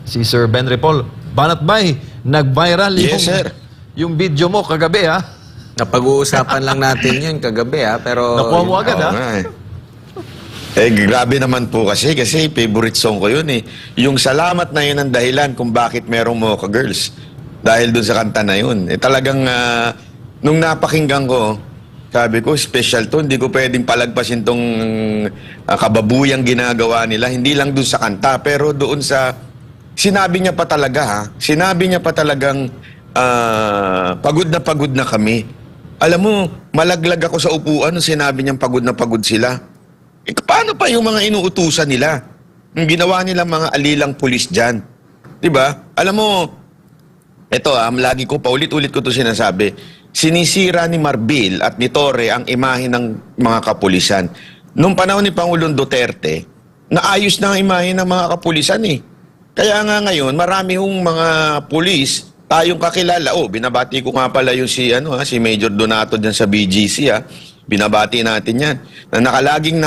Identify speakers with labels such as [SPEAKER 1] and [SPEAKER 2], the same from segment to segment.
[SPEAKER 1] Si Sir Ben Repol. Banat Bay, nag-viral
[SPEAKER 2] Yes, sir.
[SPEAKER 1] yung video mo kagabi, ha?
[SPEAKER 3] Napag-uusapan lang natin yun kagabi, ha? Pero...
[SPEAKER 1] Nakuha mo agad,
[SPEAKER 2] Oo
[SPEAKER 1] ha?
[SPEAKER 2] nga eh. Grabe naman po kasi favorite song ko yun eh. Yung salamat na yun ang dahilan kung bakit merong Mocha Girls. Dahil dun sa kanta na yun. Talagang nung napakinggan ko, sabi ko, special to. Hindi ko pwedeng palagpasin tong kababuyang ginagawa nila. Hindi lang dun sa kanta, pero doon sa... Sinabi niya pa talaga, ha? Sinabi niya pa talagang pagod na kami. Alam mo, malaglag ako sa upuan nung sinabi niyang pagod na pagod sila. Paano pa yung mga inuutusan nila? Yung ginawa nila mga alilang pulis dyan. Diba? Alam mo, ito lagi ko, paulit-ulit ko to sinasabi, sinisira ni Marbil at ni Torre ang imahe ng mga kapulisan. Nung panahon ni Pangulong Duterte, naayos na ang imahe ng mga kapulisan eh. Kaya nga ngayon, marami hong mga pulis, tayong kakilala. Binabati ko nga pala yung si Major Donato dyan sa BGC, Binabati natin yan. Na nakalaging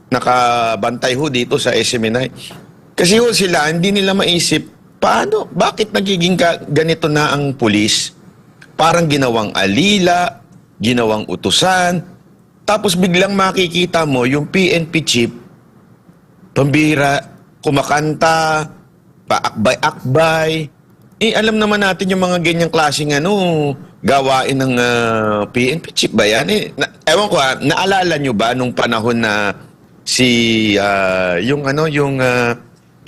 [SPEAKER 2] nakabantay ho dito sa SMNI. Kasi sila, hindi nila maisip, paano, bakit nagiging ganito na ang pulis? Parang ginawang alila, ginawang utusan, tapos biglang makikita mo yung PNP chief, pambira, kumakanta, paakbay-akbay. Alam naman natin yung mga ganyang klaseng gawain ng PNP chief ba yan? Ewan ko naalala nyo ba nung panahon na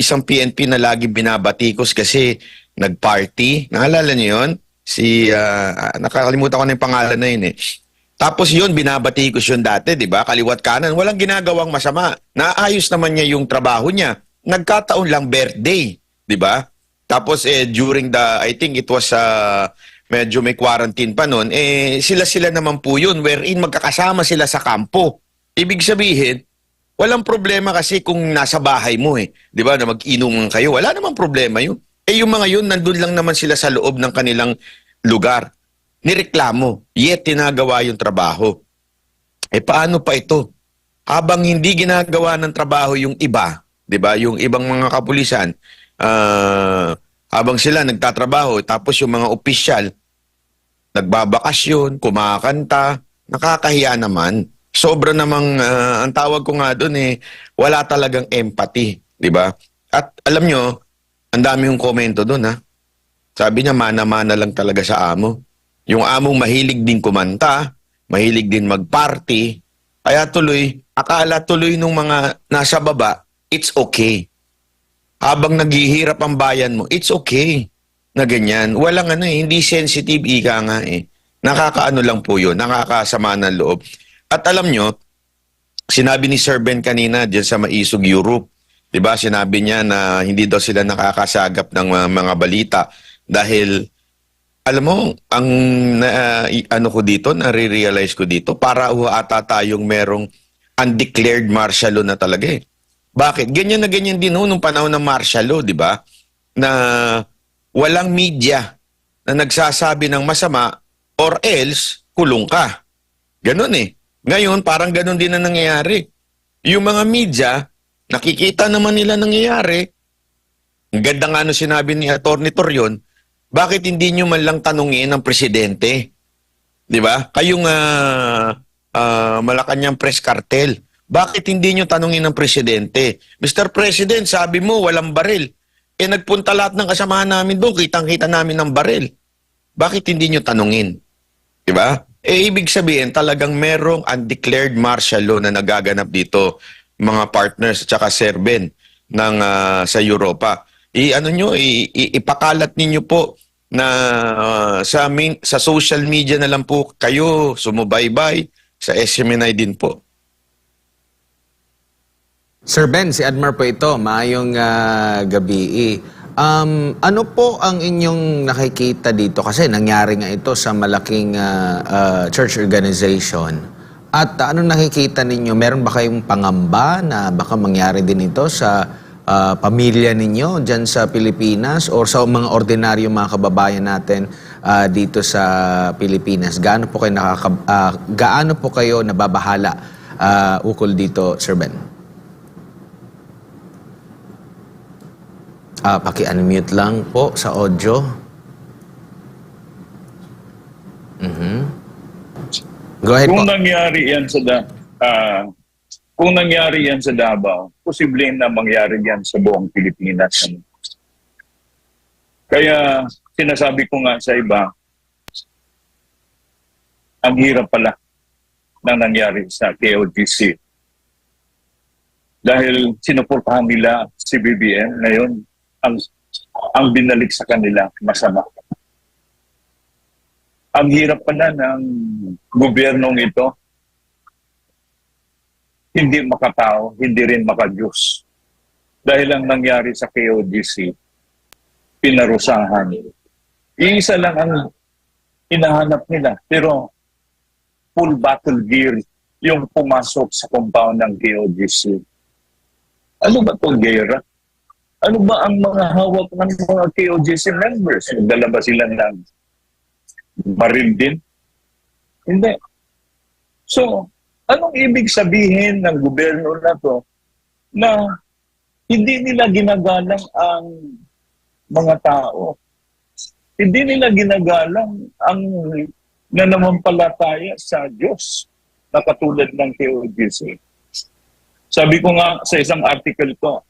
[SPEAKER 2] isang PNP na lagi binabatikos kasi nagparty? Naalala nyo yun? Nakakalimutan ko na yung pangalan na yun eh. Tapos yun, binabatikos yun dati, di ba? Kaliwat kanan, walang ginagawang masama. Naayos naman niya yung trabaho niya. Nagkataon lang birthday, di ba? Tapos during I think it was medyo may quarantine pa noon, sila naman po yun, wherein magkakasama sila sa kampo. Ibig sabihin, walang problema kasi kung nasa bahay mo di ba, na mag-inom kayo, wala namang problema yun. Yung mga yun, nandun lang naman sila sa loob ng kanilang lugar. Nireklamo, yet tinagawa yung trabaho. Paano pa ito? Habang hindi ginagawa ng trabaho yung iba, di ba, yung ibang mga kapulisan, habang sila nagtatrabaho, tapos yung mga opisyal, nagbabakasyon, kumakanta, nakakahiya naman. Sobra namang, ang tawag ko nga doon wala talagang empathy, di ba? At alam nyo, ang dami yung komento doon, Sabi niya, mana-mana lang talaga sa amo. Yung among mahilig din kumanta, mahilig din magparty, kaya akala tuloy nung mga nasa baba, it's okay. Habang naghihirap ang bayan mo, it's okay na ganyan. Walang hindi sensitive, ika nga Nakakaano lang po yun, nakakasama ng loob. At alam nyo, sinabi ni Sir Ben kanina dyan sa Maisog Europe, diba, sinabi niya na hindi daw sila nakakasagap ng mga balita dahil, alam mo, ang ko dito, nare-realize ko dito, para ata tayong merong undeclared martial law na talaga Bakit? Ganyan na ganyan din nung panahon ng martial law, di ba? Na walang media na nagsasabi ng masama or else kulong ka. Ganon Ngayon, parang ganon din na nangyayari. Yung mga media, nakikita naman nila nangyayari. Ang ganda nga sinabi ni Atty. Torion, bakit hindi nyo man lang tanungin ang presidente? Di ba? Kayong Malacanang Press Cartel. Bakit hindi nyo tanungin ng presidente? Mr. President, sabi mo walang baril. Nagpunta lahat ng kasamahan namin doon, kitang-kita namin ng baril. Bakit hindi nyo tanungin? Diba? Ibig sabihin, talagang merong undeclared martial law na nagaganap dito, mga partners at saka Sir Ben sa Europa. Ipakalat ninyo po na sa social media na lang po kayo, sumubaybay, sa SMNI din po.
[SPEAKER 3] Sir Ben, si Admar po ito. Maayong gabi. Ano po ang inyong nakikita dito? Kasi nangyari nga ito sa malaking church organization. At ano nakikita ninyo? Meron ba kayong pangamba na baka mangyari din ito sa pamilya ninyo dyan sa Pilipinas or sa mga ordinaryo mga kababayan natin dito sa Pilipinas? Gaano po kayo nababahala ukol dito, Sir Ben? Paki-unmute lang po sa audio. Go ahead po.
[SPEAKER 4] Kung nangyari yan sa kung nangyari yan sa Davao, posibleng na mangyari yan sa buong Pilipinas. Kaya sinasabi ko nga sa iba, ang hirap pala na nangyari sa KOGC. Dahil sinuportahan nila si BBM, ngayon ang binalik sa kanila masama. Ang hirap pala ng gobyernong ito, hindi makatao, hindi rin makadiyos. Dahil ang nangyari sa KOGC, pinarusahan. Iisa lang ang hinahanap nila, pero full battle gear yung pumasok sa compound ng KOGC. Ano ba itong gera? Ano ba ang mga hawak ng mga KOGC members? Dala ba sila ng baril din? Hindi. So, anong ibig sabihin ng gobyerno na to na hindi nila ginagalang ang mga tao? Hindi nila ginagalang ang nananampalataya sa Diyos na katulad ng KOGC. Sabi ko nga sa isang article ko,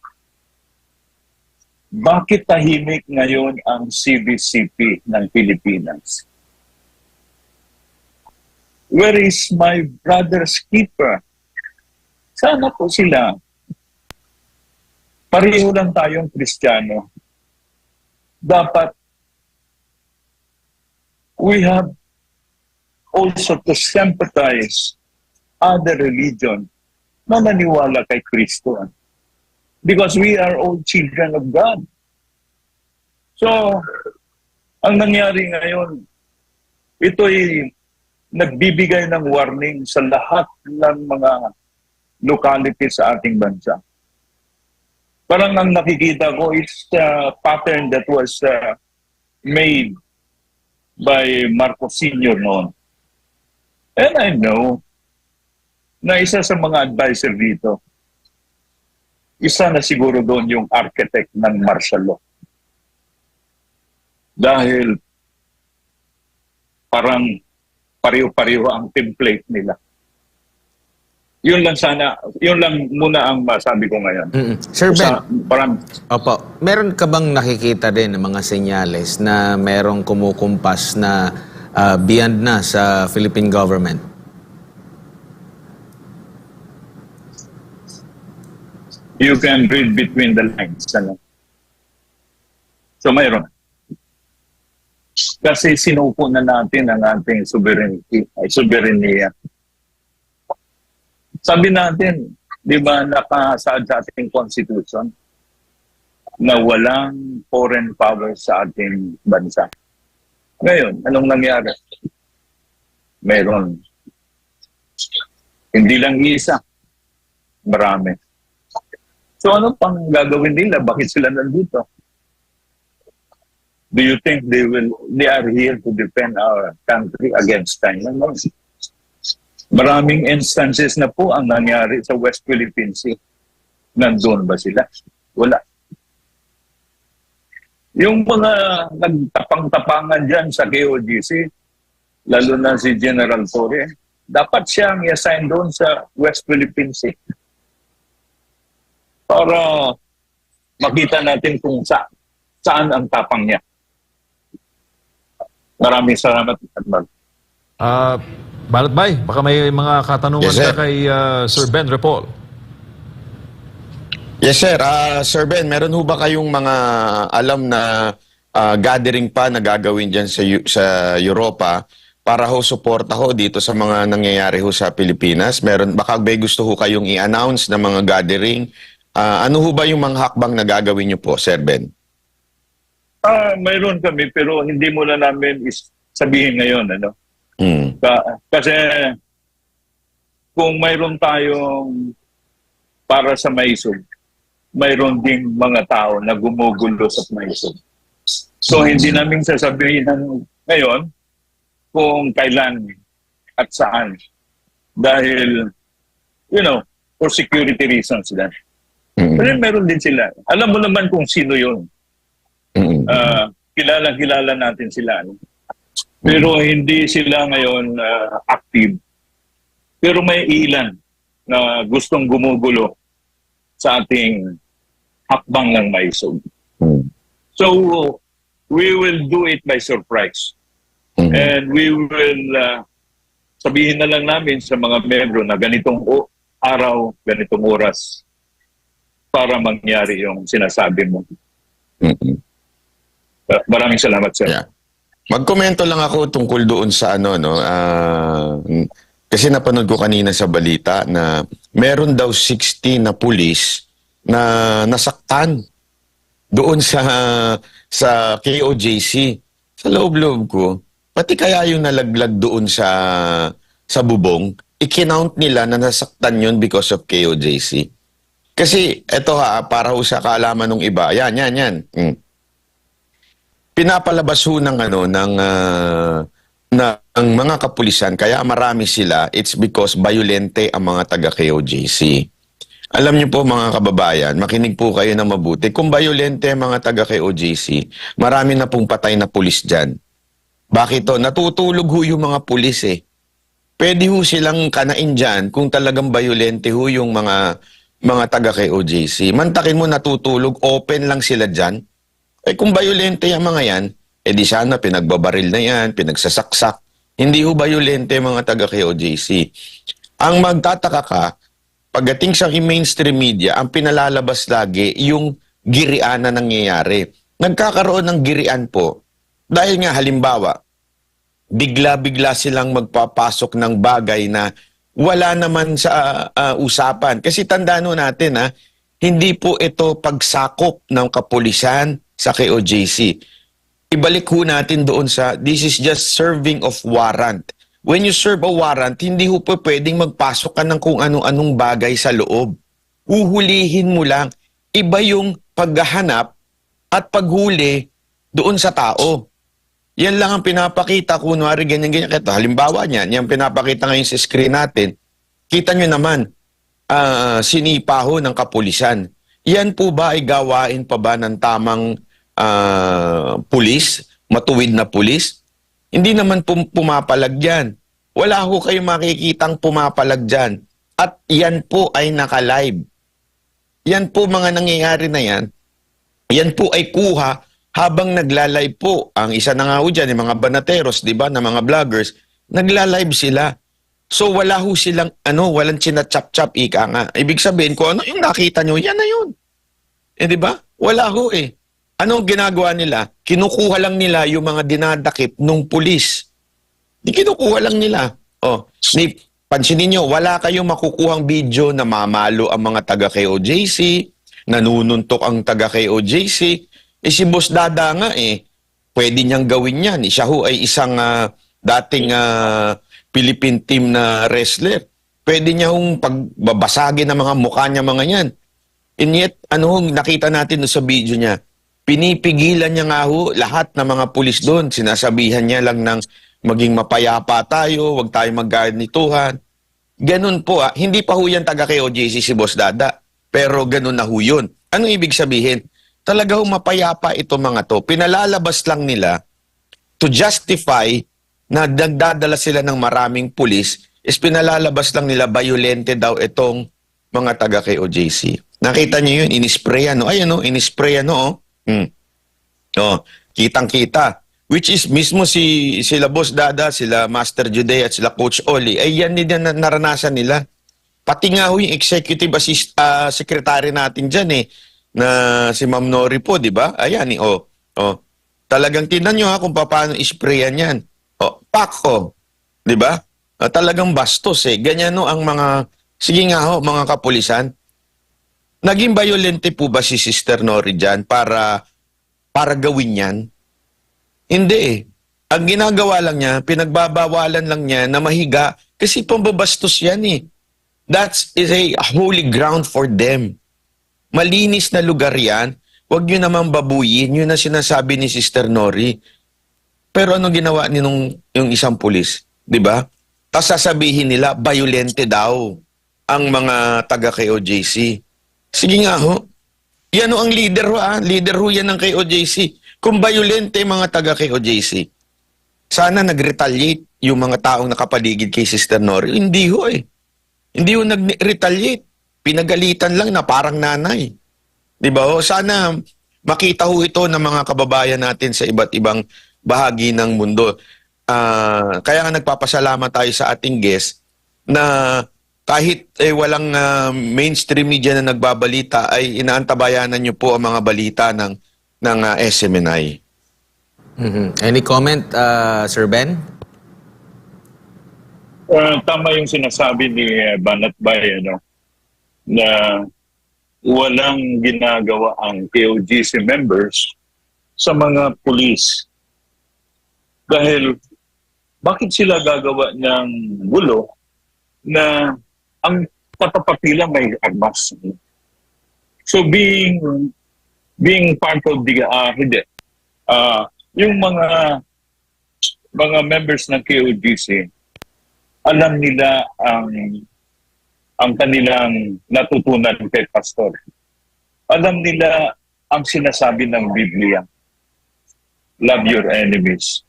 [SPEAKER 4] bakit tahimik ngayon ang CBCP ng Pilipinas? Where is my brother's keeper? Sana po sila. Pareho lang tayong Kristiyano. Dapat we have also to sympathize other religion na naniwala kay Kristo. Because we are all children of God. So, ang nangyari ngayon, ito'y nagbibigay ng warning sa lahat ng mga localities sa ating bansa. Parang ang nakikita ko is a pattern that was made by Marcos Sr. noon. And I know na isa sa mga advisor dito, isa na siguro doon yung architect ng martial law. Dahil parang pareho-pareho ang template nila. Yun lang muna ang masabi ko ngayon.
[SPEAKER 3] Sir Ben,
[SPEAKER 4] Parang,
[SPEAKER 3] opo, meron ka bang nakikita din ng mga senyales na merong kumukumpas na beyond na sa Philippine government?
[SPEAKER 4] you can read between the lines. Ano? So mayroon. Kasi sinuko na natin ang ating sovereignty. Sabi natin, di ba, nakasaad sa ating constitution na walang foreign power sa ating bansa. Ngayon, anong nangyari? Meron. Hindi lang isa. Marami. So ano pang gagawin nila? Bakit sila nandito? Do you think they are here to defend our country against China? No. Maraming instances na po ang nangyari sa West Philippine Sea. Nandun ba sila? Wala. Yung mga nagtapang-tapangan dyan sa KOGC, lalo na si General Torre, dapat siyang i-assign doon sa West Philippine Sea. Para makita natin kung saan ang tapang niya. Maraming salamat.
[SPEAKER 1] Balatbay, baka may mga katanungan
[SPEAKER 2] Yes, sir.
[SPEAKER 1] ka kay Sir Ben Repol.
[SPEAKER 2] Yes, sir. Sir Ben, meron ho ba kayong mga alam na gathering pa na gagawin dyan sa Europa para ho suporta ho dito sa mga nangyayari ho sa Pilipinas? Baka may gusto ho kayong i-announce na mga gathering. Ano ho ba yung mga hakbang na gagawin nyo po, Sir Ben?
[SPEAKER 4] Mayroon kami pero hindi muna namin sabihin ngayon. Ano? Kasi kung mayroon tayong para sa maisog, mayroon ding mga tao na gumugulo sa maisog. So hindi namin sasabihin ngayon kung kailan at saan. Dahil, for security reasons din. Pero meron din sila. Alam mo naman kung sino yun.
[SPEAKER 2] Mm.
[SPEAKER 4] Kilala natin sila. No? Pero hindi sila ngayon active. Pero may ilan na gustong gumugulo sa ating hakbang ng maisog.
[SPEAKER 2] Mm.
[SPEAKER 4] So, we will do it by surprise.
[SPEAKER 2] Mm.
[SPEAKER 4] And we will sabihin na lang namin sa mga membro na ganitong araw, ganitong oras para mangyari yung sinasabi mo.
[SPEAKER 2] Mm.
[SPEAKER 4] Maraming salamat, sir.
[SPEAKER 2] Yeah. Magkomento lang ako tungkol doon sa ano, no? Kasi napanood ko kanina sa balita na meron daw 60 na pulis na nasaktan doon sa KOJC. Sa loob-loob ko, pati kaya yung nalaglag doon sa bubong, i-count nila na nasaktan yun because of KOJC. Kasi eto para ho sa kaalaman ng iba. Yan. Pinapalabas ho ng ng mga kapulisan, kaya marami sila, it's because violente ang mga taga KOJC. Alam niyo po mga kababayan, makinig po kayo na mabuti. Kung violente ang mga taga KOJC, marami na pong patay na pulis dyan. Bakit to? Natutulog ho yung mga pulis eh. Pwede ho silang kanain dyan kung talagang violente ho yung mga taga KOJC. Mantakin mo natutulog, open lang sila dyan. Eh kung violente yung mga yan, di sana pinagbabaril na yan, pinagsasaksak. Hindi ho violente mga taga KOJC. Ang magtataka ka, pagdating sa mainstream media, ang pinalalabas lagi yung girian na nangyayari. Nagkakaroon ng girian po dahil nga halimbawa, bigla-bigla silang magpapasok ng bagay na wala naman sa usapan. Kasi tandaan natin hindi po ito pagsakop ng kapulisan sa KOJC. Ibalik ho natin doon sa this is just serving of warrant. When you serve a warrant, hindi ho po pwedeng magpasok ka ng kung anong bagay sa loob. Uhulihin mo lang. Iba yung paghahanap at paghuli doon sa tao. Yan lang ang pinapakita. Kunwari, ganyan. Ito, halimbawa niyan, yung pinapakita ngayon sa screen natin, kita nyo naman, sinipa ho ng kapulisan. Yan po ba ay gawain pa ba ng tamang pulis, matuwid na pulis? Hindi naman pumapalag dyan. Wala ho kayong makikitang pumapalag dyan. At yan po ay naka-live. Yan po mga nangyayari na yan. Yan po ay kuha habang nagla-live po. Ang isa na nga ho dyan, yung mga banateros, di ba, na mga vloggers, nagla-live sila. So wala ho silang, walang chinachap-chap, ika nga. Ibig sabihin ko, ano yung nakita nyo, yan na yun. Di ba? Wala ho eh. Anong ginagawa nila? Kinukuha lang nila yung mga dinadakip nung pulis. Di kinukuha lang nila. Pansinin nyo, wala kayong makukuhang video na mamalo ang mga taga KOJC, nanununtok ang taga KOJC. Si Boss Dada nga pwede niyang gawin yan. Siya ho ay isang dating Philippine team na wrestler. Pwede niya hong pagbabasagin ng mga mukha niya mga yan. And yet, nakita natin sa video niya, pinipigilan niya nga ho lahat ng mga pulis doon. Sinasabihan niya lang ng maging mapayapa tayo, huwag tayo magganituhan. Ganun po Hindi pa ho yan taga KOJC si Boss Dada. Pero ganun na ho yun. Ano ibig sabihin? Talaga ho mapayapa ito mga to. Pinalalabas lang nila to justify na nagdadala sila ng maraming pulis is pinalalabas lang nila violente daw itong mga taga KOJC. Nakita niyo yun? Inisprayan. Inisprayan. Kitang-kita. Which is mismo sila Boss Dada, sila Master Jude at sila Coach Oli, ay yan din na naranasan nila. Pati nga ho yung executive secretary natin dyan na si Ma'am Nori po, di ba? Ayan Talagang tingnan nyo kung paano isprayan yan. Di ba? Talagang bastos Ganyan ang mga, sige nga mga kapulisan. Naging violente po ba si Sister Nori dyan para gawin yan? Hindi Ang ginagawa lang niya, pinagbabawalan lang niya na mahiga kasi pambabastos yan That is a holy ground for them. Malinis na lugar yan. Huwag nyo naman babuyin. Yun na sinasabi ni Sister Nori. Pero ano ginawa ni yung isang pulis? Diba? Tapos sasabihin nila, violente daw ang mga taga KOJC. Sige nga Yan ho ang leader ho, leader ho yan ng KOJC. Kung violente mga taga KOJC, sana nag-retaliate yung mga taong nakapaligid kay Sister Nori. Hindi ho eh. Hindi ho nag-retaliate. Pinagalitan lang na parang nanay. Di ba ho? Sana makita ho ito ng mga kababayan natin sa iba't ibang bahagi ng mundo. Kaya nga nagpapasalamat tayo sa ating guest na kahit walang mainstream media na nagbabalita ay inaantabayanan niyo po ang mga balita ng SMNI.
[SPEAKER 3] Any comment, Sir Ben?
[SPEAKER 4] Tama yung sinasabi ni Banat Bay, na walang ginagawa ang KOGC members sa mga pulis. Dahil bakit sila gagawa ng gulo na ang katapatila may armas? So being part of the yung mga members ng KOGC, alam nila ang kanilang natutunan kay Pastor. Alam nila ang sinasabi ng Biblia. Love your enemies.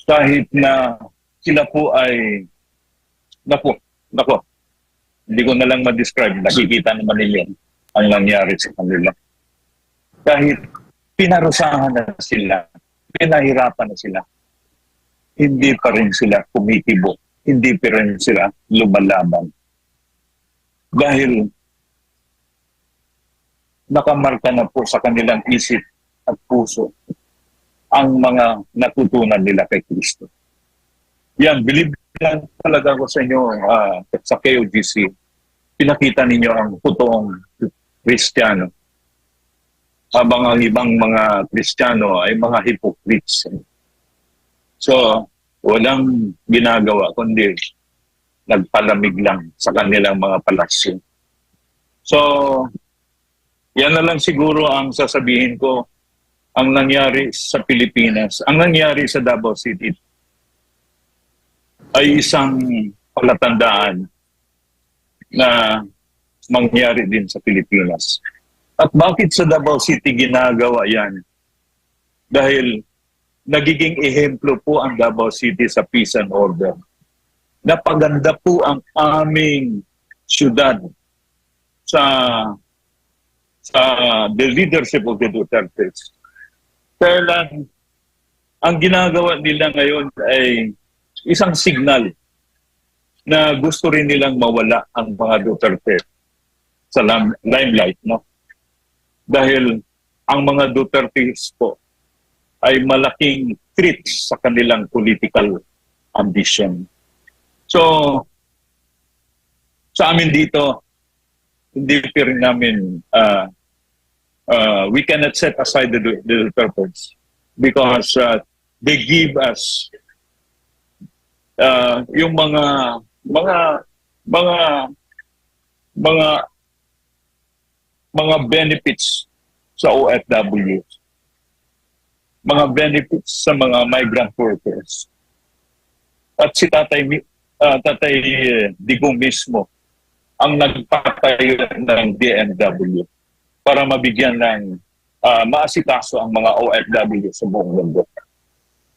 [SPEAKER 4] Kahit na sila po ay, nako, hindi ko na lang ma-describe. Nakikita naman nila ang nangyari sa kanila. Kahit pinarusahan na sila, pinahirapan na sila, hindi pa rin sila kumikibo. Hindi pa rin sila lumalaban. Dahil nakamarka na po sa kanilang isip at puso ang mga natutunan nila kay Kristo. Yan, believe lang talaga ko sa inyo sa KOGC. Pinakita ninyo ang totoong Kristiyano. Habang ang ibang mga Kristiyano ay mga hypocrites. So, walang ginagawa kundi nagpalamig lang sa kanilang mga palasyo. So, yan na lang siguro ang sasabihin ko ang nangyari sa Pilipinas. Ang nangyari sa Davao City ay isang palatandaan na mangyari din sa Pilipinas. At bakit sa Davao City ginagawa yan? Dahil nagiging ehemplo po ang Davao City sa peace and order. Napaganda po ang aming syudad sa the leadership of the Dutertes. Kaya lang, ang ginagawa nila ngayon ay isang signal na gusto rin nilang mawala ang mga Duterte sa limelight, no? Dahil ang mga Dutertes po ay malaking threat sa kanilang political ambition. So, sa amin dito, hindi pa rin namin, we cannot set aside the Dutertes because they give us yung mga benefits sa OFW, mga benefits sa mga migrant workers. At si Tatay Digong mismo ang nagpatayo ng DMW para mabigyan ng maasikaso ang mga OFW sa buong mundo.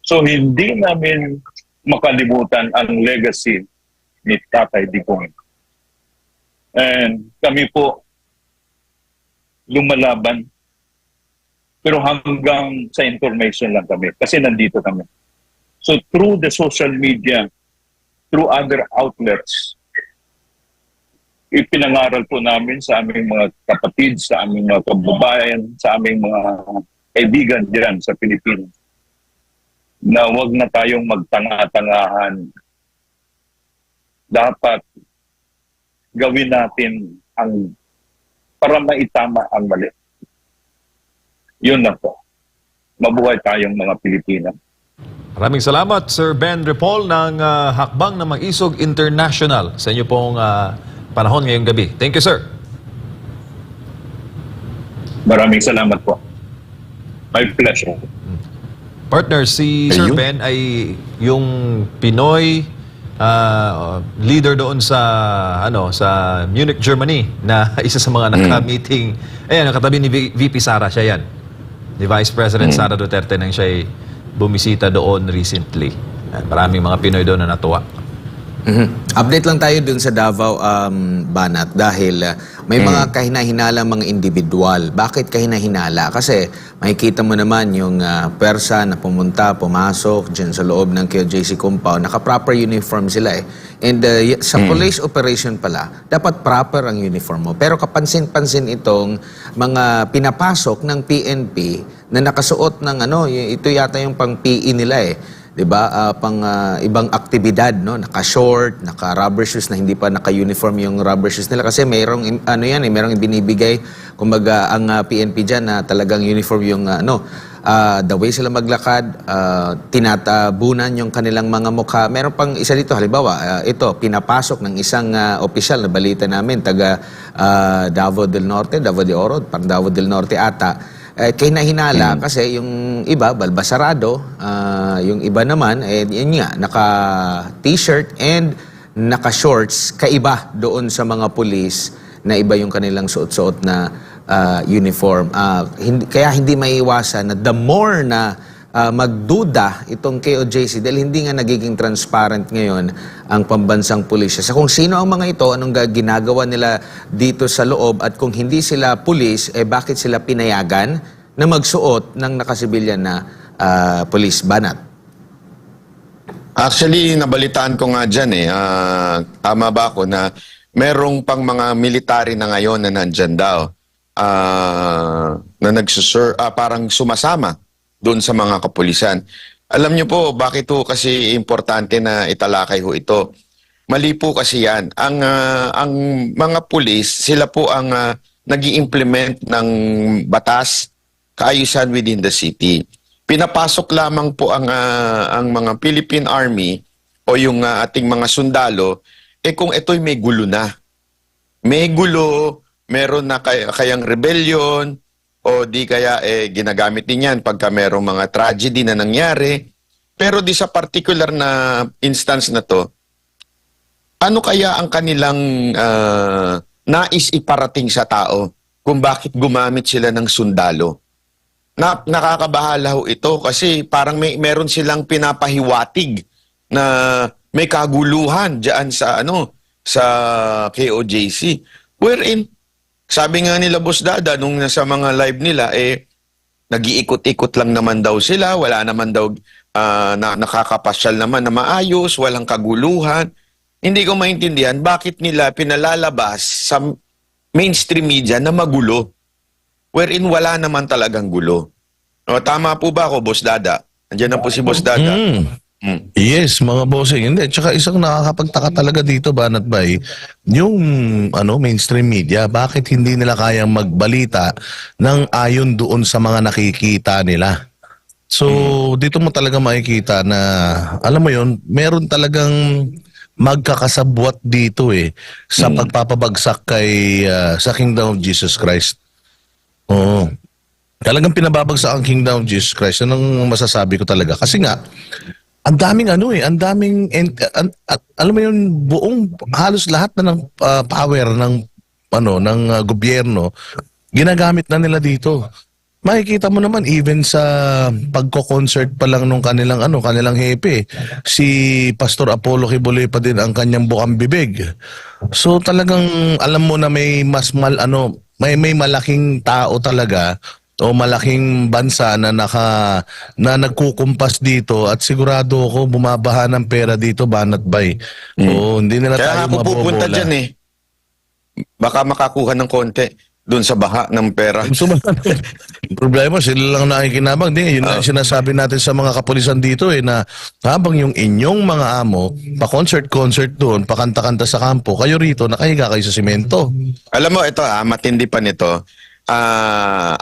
[SPEAKER 4] So hindi namin makalimutan ang legacy ni Tatay Digong. And kami po lumalaban, pero hanggang sa information lang kami kasi nandito kami. So through the social media, through other outlets, ipinangaral po namin sa aming mga kapatid, sa aming mga kababayan, sa aming mga kaibigan diyan sa Pilipinas, na wag na tayong magtanga-tangahan. Dapat gawin natin ang para maitama ang mali. Yun na po. Mabuhay tayong mga Pilipino.
[SPEAKER 1] Maraming salamat, Sir Ben Repol ng Hakbang na Mag-isog International sa inyo pong panahon ngayong gabi. Thank you, sir.
[SPEAKER 4] Maraming salamat po. My pleasure.
[SPEAKER 1] Partner, si Sir
[SPEAKER 2] Ayun.
[SPEAKER 1] Ben ay yung Pinoy leader doon sa sa Munich, Germany na isa sa mga naka-meeting. Ayan, katabi ni VP Sara, siya yan. Ni Vice President Sara Duterte nang siya bumisita doon recently. Maraming mga Pinoy doon na natuwa.
[SPEAKER 3] Update lang tayo dun sa Davao, Banat, dahil may mga kahinahinala mga individual. Bakit kahinahinala? Kasi makikita mo naman yung persa na pumasok dyan sa loob ng KOJC compound, naka-proper uniform sila eh. And sa police operation pala, dapat proper ang uniform mo. Pero kapansin-pansin itong mga pinapasok ng PNP na nakasuot ng ito yata yung pang PE nila eh. 'Di ba? Pang ibang aktibidad, no? Naka-short, naka-rubber shoes na hindi pa naka-uniform yung rubber shoes nila kasi mayroong mayroong ibinibigay kumbaga ang PNP diyan na talagang uniform yung the way sila maglakad, tinatabunan yung kanilang mga mukha. Meron pang isa dito, halimbawa, ito pinapasok ng isang opisyal na balita namin taga Davao del Norte, Davao de Oro, parang Davao del Norte ata. Kahinahinala kasi yung iba balbasarado, yung iba naman yun nga naka-t-shirt and naka-shorts, kaiba doon sa mga pulis na iba yung kanilang suot-suot na uniform. Kaya hindi maiiwasan na the more na magduda itong KOJC dahil hindi nga nagiging transparent ngayon ang pambansang pulisya. Sa kung sino ang mga ito, anong ginagawa nila dito sa loob at kung hindi sila pulis, bakit sila pinayagan na magsuot ng nakasibilyan na pulis, Banat?
[SPEAKER 2] Actually, nabalitaan ko nga dyan tama ba ako na merong pang mga military na ngayon na nandyan daw na parang sumasama doon sa mga kapulisan. Alam niyo po, bakit ho kasi importante na italakay ho ito? Mali po kasi yan. Ang mga pulis, sila po ang nag-i-implement ng batas, kaayusan within the city. Pinapasok lamang po ang mga Philippine Army o yung ating mga sundalo, kung ito'y may gulo na. May gulo, meron na kayang rebellion, o di kaya ginagamit din yan pagka merong mga tragedy na nangyari. Pero di sa particular na instance na to, ano kaya ang kanilang nais iparating sa tao kung bakit gumamit sila ng sundalo? Nakakabahala ho ito kasi parang meron silang pinapahiwatig na may kaguluhan diyan sa sa KOJC. Wherein sabi nga nila Boss Dada nung nasa mga live nila nag-iikot-ikot lang naman daw sila, wala naman daw nakakapasyal naman na maayos, walang kaguluhan. Hindi ko maintindihan bakit nila pinalalabas sa mainstream media na magulo. Wherein wala naman talagang gulo. O, tama po ba ako, Boss Dada? Andiyan na po si Boss Dada.
[SPEAKER 5] Yes, mga bossing. Hindi, tsaka isang nakakapagtaka talaga dito, Banat Bay, yung mainstream media, bakit hindi nila kayang magbalita ng ayon doon sa mga nakikita nila? So, dito mo talaga makikita na, alam mo yun, meron talagang magkakasabwat dito sa pagpapabagsak sa Kingdom of Jesus Christ. Oo. Talagang pinababagsak ang Kingdom of Jesus Christ. Anong masasabi ko talaga? Kasi nga, ang daming ang daming alam mo yun, buong halos lahat na ng power ng gobyerno ginagamit na nila dito. Makikita mo naman even sa pagko-concert pa lang nung kanilang hepe, si Pastor Apollo Kibuloy pa din ang kanyang bukang bibig. So talagang alam mo na may may malaking tao talaga o malaking bansa na nagkukumpas dito at sigurado ako bumabaha ng pera dito, Banat Bay. O hindi nila
[SPEAKER 2] Kaya
[SPEAKER 5] tayo
[SPEAKER 2] ako pupunta
[SPEAKER 5] mabobola.
[SPEAKER 2] dyan Baka makakuha ng konti doon sa baha ng pera.
[SPEAKER 5] Problema, sila lang nakikinabang. Yun ang sinasabi natin sa mga kapulisan dito na habang yung inyong mga amo, pa-concert doon, pakanta-kanta sa kampo, kayo rito, nakahiga kayo sa simento.
[SPEAKER 2] Alam mo, ito matindi pa nito.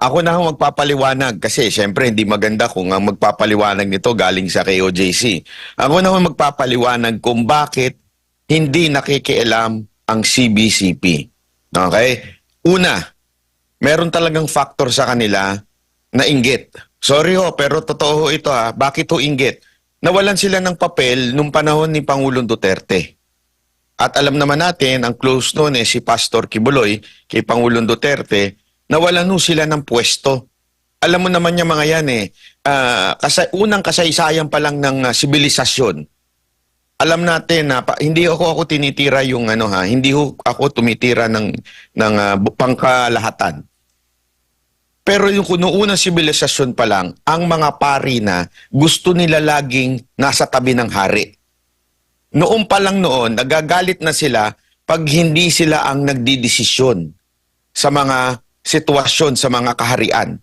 [SPEAKER 2] Ako na ho magpapaliwanag kasi syempre hindi maganda kung ang magpapaliwanag nito galing sa KOJC. Ako na ho magpapaliwanag kung bakit hindi nakikialam ang CBCP. Okay? Una, meron talagang factor sa kanila na inggit. Sorry ho, pero totoo ho ito Bakit ho inggit? nawalan sila ng papel nung panahon ni Pangulong Duterte. At alam naman natin, ang close noon si Pastor Kibuloy kay Pangulong Duterte, nawalan ho sila ng pwesto. Alam mo naman niya mga yan unang kasaysayan pa lang ng sibilisasyon. Alam natin na hindi ako tinitira yung hindi ako tumitira ng pangkalahatan. Pero yung kunuunang sibilisasyon pa lang, ang mga pari na gusto nila laging nasa tabi ng hari. Noon pa lang noon, nagagalit na sila pag hindi sila ang nagdidesisyon sa mga sitwasyon, sa mga kaharian.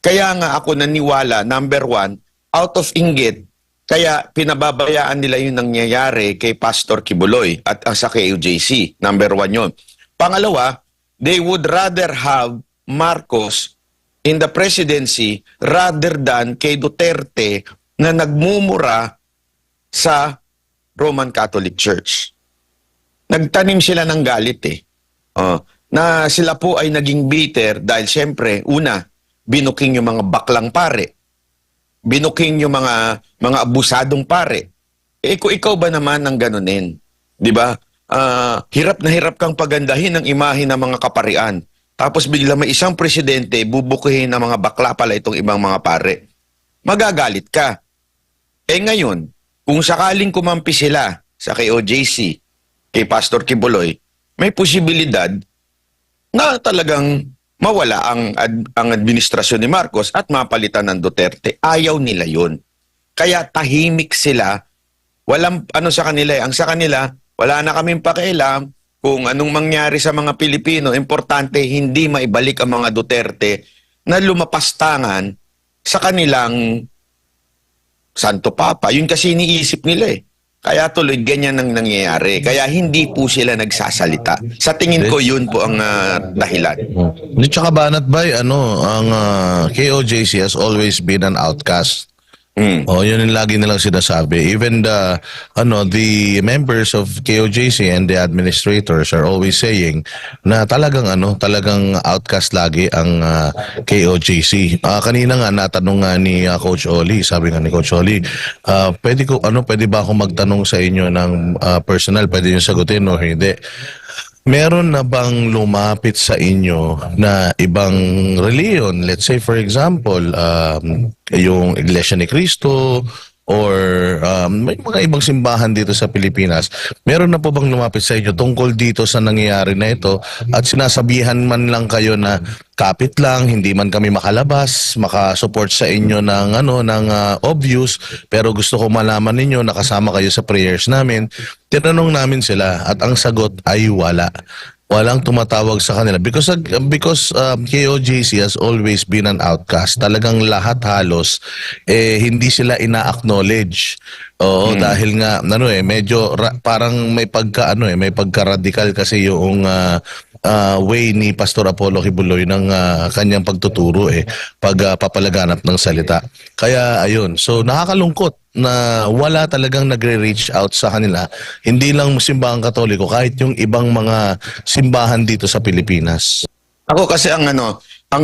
[SPEAKER 2] Kaya nga ako naniwala, number one, out of inggit, kaya pinababayaan nila yung nangyayari kay Pastor Kibuloy at sa KOJC. Number one yun. Pangalawa, they would rather have Marcos in the presidency rather than kay Duterte na nagmumura sa Roman Catholic Church. Nagtanim sila ng galit na sila po ay naging bitter dahil siyempre, una, binuking yung mga baklang pare. Binuking yung mga abusadong pare. Kung ikaw ba naman ang ganunin? Di ba? Hirap na hirap kang pagandahin ang imahe ng mga kaparian. Tapos bigla may isang presidente, bubukuhin ng mga bakla pala itong ibang mga pare. Magagalit ka. Ngayon, kung sakaling kumampi sila sa KOJC, kay Pastor Kibuloy, may posibilidad na talagang mawala ang administrasyon ni Marcos at mapalitan ng Duterte. Ayaw nila yun. Kaya tahimik sila. Walang sa kanila. Ang sa kanila, wala na kaming pakialam kung anong mangyari sa mga Pilipino. Importante, hindi maibalik ang mga Duterte na lumapastangan sa kanilang Santo Papa. Yun kasi iniisip nila Kaya tuloy ganyan ang nangyayari. Kaya hindi po sila nagsasalita. Sa tingin ko yun po ang dahilan.
[SPEAKER 5] Di tsaka Banat Bay, ang KOJC has always been an outcast. Yun yung lagi nilang sinasabi. Even the members of KOJC and the administrators are always saying na talagang outcast lagi ang KOJC. Kanina nga natanong nga ni Coach Oli, sabi nga ni Coach Oli, pwede ba ako magtanong sa inyo ng personal, pwede niyo sagutin o hindi? Meron na bang lumapit sa inyo na ibang reliyon? Let's say for example, yung Iglesia ni Cristo or may mga ibang simbahan dito sa Pilipinas. Meron na po bang lumapit sa inyo tungkol dito sa nangyayari na ito at sinasabihan man lang kayo na kapit lang, hindi man kami makalabas, makasupport sa inyo ng obvious, pero gusto ko malaman ninyo nakasama kayo sa prayers namin. Tinanong namin sila at ang sagot ay wala. Walang tumatawag sa kanila because KOJC has always been an outcast. Talagang lahat halos hindi sila ina-acknowledge. Dahil nga medyo parang may pagka-radical kasi yung way ni Pastor Apollo Kibuloy ng kanyang pagtuturo pagpapalaganap ng salita. Kaya ayun, so nakakalungkot na wala talagang nagre-reach out sa kanila. Hindi lang simbahang Katoliko, kahit yung ibang mga simbahan dito sa Pilipinas.
[SPEAKER 2] Ako kasi ang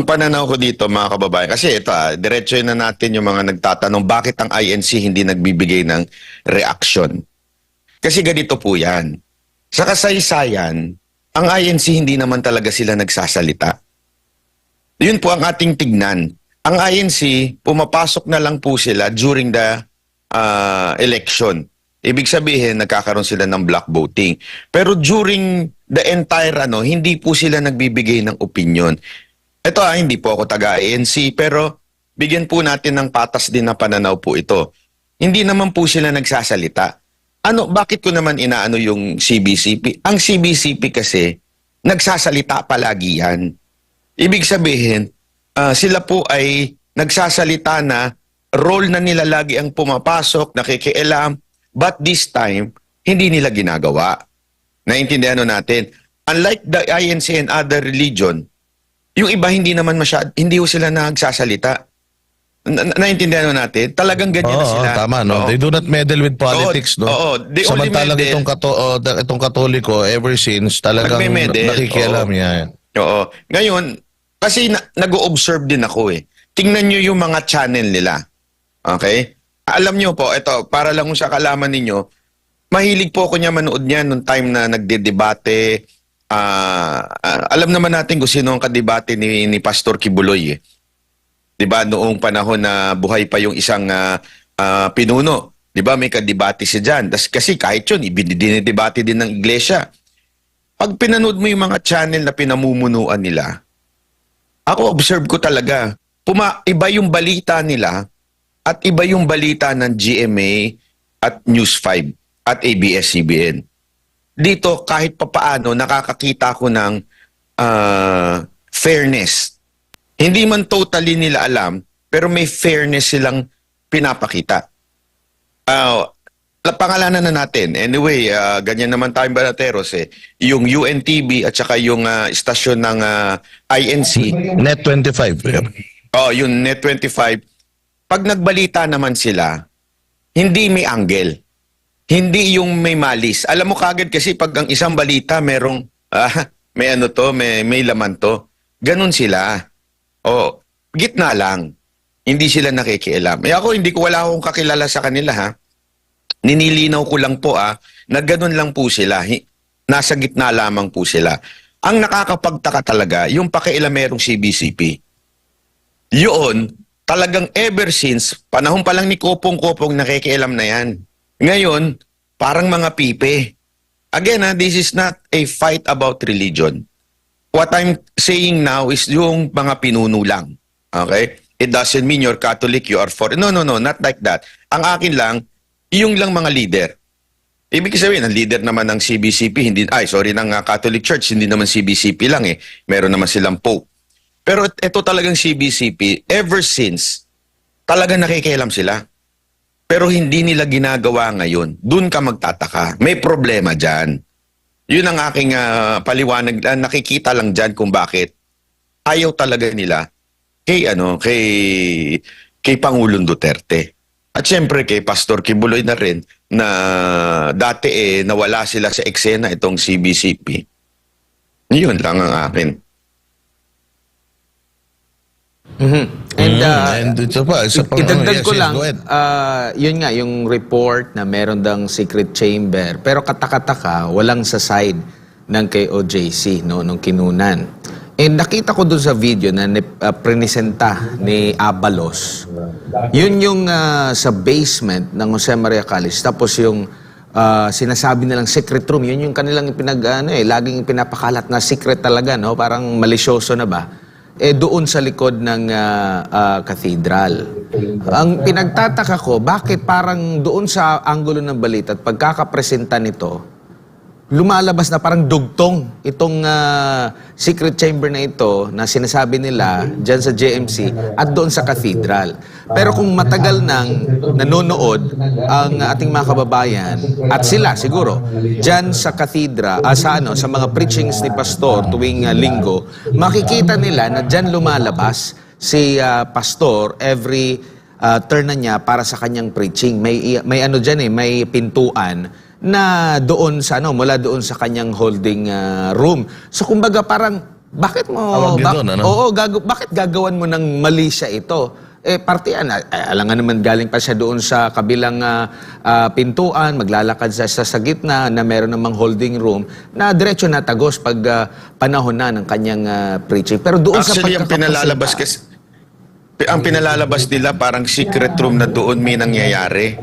[SPEAKER 2] pananaw ko dito mga kababayan, kasi ito diretso na natin yung mga nagtatanong bakit ang INC hindi nagbibigay ng reaction. Kasi ganito po yan. Sa kasaysayan, ang INC hindi naman talaga sila nagsasalita. Yun po ang ating tignan. Ang INC, pumapasok na lang po sila during the election. Ibig sabihin, nagkakaroon sila ng block voting. Pero during the entire hindi po sila nagbibigay ng opinion. Ito hindi po ako taga-ANC, pero bigyan po natin ng patas din na pananaw po ito. Hindi naman po sila nagsasalita. Bakit ko naman inaano yung CBCP? Ang CBCP kasi, nagsasalita palagi yan. Ibig sabihin, sila po ay nagsasalita na role na nila lagi ang pumapasok, nakikialam, but this time, hindi nila ginagawa. Naintindihan natin. Unlike the INC and other religion, yung iba hindi naman hindi sila nagsasalita. Naintindihan natin? Talagang ganyan na sila.
[SPEAKER 5] Tama, no? They do not meddle with politics, no? Samantalang itong Katoliko, ever since, talagang nakikialam yan.
[SPEAKER 2] Oo. Ngayon, kasi nag-o-observe din ako Tingnan nyo yung mga channel nila. Okay? Alam nyo po, ito, para lang sa kalaman ninyo, mahilig po ako niya manood niya nung time na nagdedebate. Alam naman natin kung sino ang kadebate ni Pastor Kibuloy. Eh. 'Di ba noong panahon na buhay pa yung isang pinuno. 'Di ba may kadebate siya diyan. Kasi kahit yun, dinidebate din ng iglesia. Pag pinanood mo yung mga channel na pinamumunuan nila, ako observe ko talaga, iba yung balita nila at iba yung balita ng GMA at News 5 at ABS-CBN. Dito, kahit papaano, nakakakita ko ng fairness. Hindi man totally nila alam, pero may fairness silang pinapakita. Pangalanan na natin. Anyway, ganyan naman tayong banateros eh. Yung UNTV at saka yung istasyon ng INC.
[SPEAKER 5] Net 25.
[SPEAKER 2] Yung Net 25. Pag nagbalita naman sila, hindi may angle. Hindi yung may malis. Alam mo kagad kasi pag ang isang balita merong, may ano to, may laman to. Ganun sila. Gitna lang. Hindi sila nakikialam. Ako, wala akong kakilala sa kanila ha. Ninilinaw ko lang po na ganun lang po sila. Nasa gitna lamang po sila. Ang nakakapagtaka talaga, yung pakialamerong CBCP. Yun, talagang ever since, panahon pa lang ni Kopong-Kopong nakikialam na yan. Ngayon, parang mga pipe. Again, this is not a fight about religion. What I'm saying now is yung mga pinuno lang. Okay? It doesn't mean you're Catholic, you are for... No, not like that. Ang akin lang, yung lang mga leader. Ibig sabihin, ang leader naman ng CBCP, ng Catholic Church, hindi naman CBCP lang eh. Meron naman silang Pope. Pero ito talagang CBCP, ever since, talagang nakikialam sila. Pero hindi nila ginagawa ngayon. Doon ka magtataka. May problema dyan. Yun ang aking paliwanag. Nakikita lang dyan kung bakit ayaw talaga nila kay Pangulong Duterte. At syempre kay Pastor Kibuloy na rin na dati nawala sila sa eksena itong CBCP. Yun lang ang akin.
[SPEAKER 3] And
[SPEAKER 5] ito pa, isa pang
[SPEAKER 3] idagdag ko
[SPEAKER 5] yes,
[SPEAKER 3] lang,
[SPEAKER 5] go ahead.
[SPEAKER 3] yun nga, yung report na meron dang secret chamber, pero katakataka, walang sa side ng kay OJC, no, nung kinunan. And nakita ko dun sa video na presenta ni Abalos, yun yung sa basement ng Jose Maria Calles, tapos yung sinasabi nilang secret room, yun yung kanilang laging pinapakalat na secret talaga, no, parang malisyoso na ba? Doon sa likod ng cathedral. Ang pinagtataka ko, bakit parang doon sa anggulo ng balita at pagkakapresenta nito, lumalabas na parang dugtong itong secret chamber na ito na sinasabi nila dyan sa JMC at doon sa cathedral. Pero kung matagal nang nanonood ang ating mga kababayan at sila siguro dyan sa cathedral, sa mga preachings ni Pastor tuwing linggo, makikita nila na dyan lumalabas si Pastor every turn na niya para sa kanyang preaching. May dyan may pintuan na doon sa mula doon sa kanyang holding room. So kumbaga parang bakit mo bakit gagawan mo ng mali siya ito? Parte yan. Alam nga naman galing pa siya doon sa kabilang pintuan, maglalakad siya sa gitna na meron namang holding room na diretso na tagos pag panahon na ng kanyang preaching. Pero doon
[SPEAKER 2] Actually,
[SPEAKER 3] sa
[SPEAKER 2] ang pinalalabas nila parang secret room na doon may nangyayari.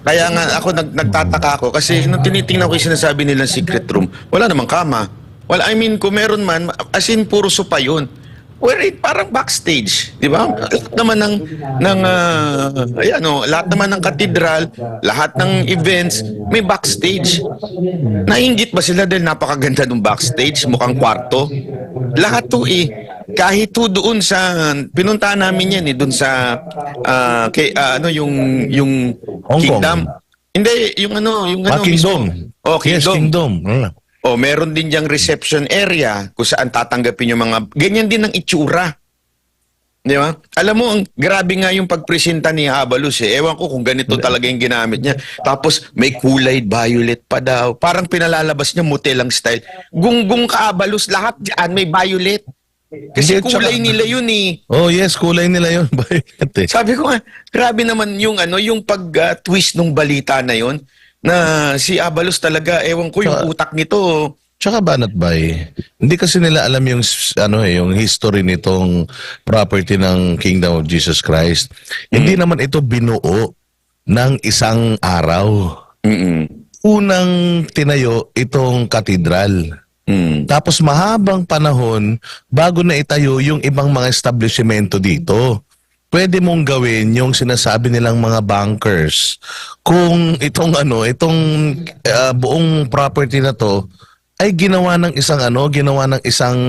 [SPEAKER 2] Kaya nga ako nagtataka ako kasi nung tinitingnan ko yung sinasabi nilang secret room, wala namang kama. Well, I mean, kung meron man, as in puro sopa yun. Parang backstage, di ba? Lahat naman lahat naman ng katedral, lahat ng events, may backstage. Nainggit ba sila dahil napakaganda ng backstage, mukhang kwarto? Lahat to kahit to doon sa pinuntahan namin yan doon sa yung
[SPEAKER 5] Hong
[SPEAKER 2] Kingdom.
[SPEAKER 5] Kong.
[SPEAKER 2] Hindi, yung
[SPEAKER 5] Kingdom.
[SPEAKER 2] Kingdom.
[SPEAKER 5] Yes, Kingdom.
[SPEAKER 2] Meron din diyang reception area kung saan tatanggapin yung mga ganyan din ang itsura. Di ba? Alam mo, grabe nga yung pagpresenta ni Abalos Ewan ko kung ganito talaga yung ginamit niya. Tapos may kulay violet pa daw. Parang pinalalabas niya motel ang style. Gunggong ka Abalos, lahat diyan may violet. Kasi
[SPEAKER 5] Hindi, tsaka-
[SPEAKER 2] kulay nila yun eh.
[SPEAKER 5] Oh yes, kulay nila yun. Bakit eh?
[SPEAKER 2] Sabi ko nga, grabe naman yung yung pag-twist ng balita na yun na si Abalos talaga, ewan ko yung
[SPEAKER 5] Tsaka-
[SPEAKER 2] utak nito.
[SPEAKER 5] Tsaka Banat Bay, hindi kasi nila alam yung yung history nitong property ng Kingdom of Jesus Christ. Hindi naman ito binuo ng isang araw.
[SPEAKER 2] Mm-mm.
[SPEAKER 5] Unang tinayo itong katedral.
[SPEAKER 2] Mm.
[SPEAKER 5] Tapos mahabang panahon bago na itayo yung ibang mga establishmento dito. Pwede mong gawin yung sinasabi nilang mga bankers. Kung itong buong property na to ay ginawa ng isang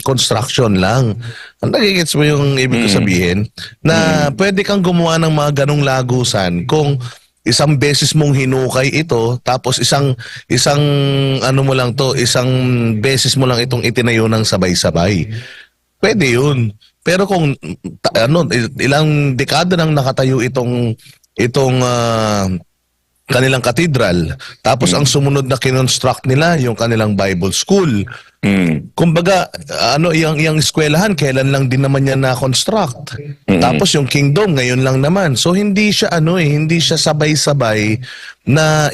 [SPEAKER 5] construction lang. Ang nagigets mo yung ibig ko sabihin na pwede kang gumawa ng mga ganong lagusan kung isang beses mong hinukay ito tapos isang isang beses mo lang itong itinayo ng sabay-sabay. Pwede 'yun. Pero kung ilang dekada nang nakatayo itong kanilang katedral, tapos ang sumunod na kinonstruct nila yung kanilang Bible school. Kumbaga, yung eskwelahan, kailan lang din naman yan na-construct. Tapos yung kingdom, ngayon lang naman. So hindi siya hindi siya sabay-sabay na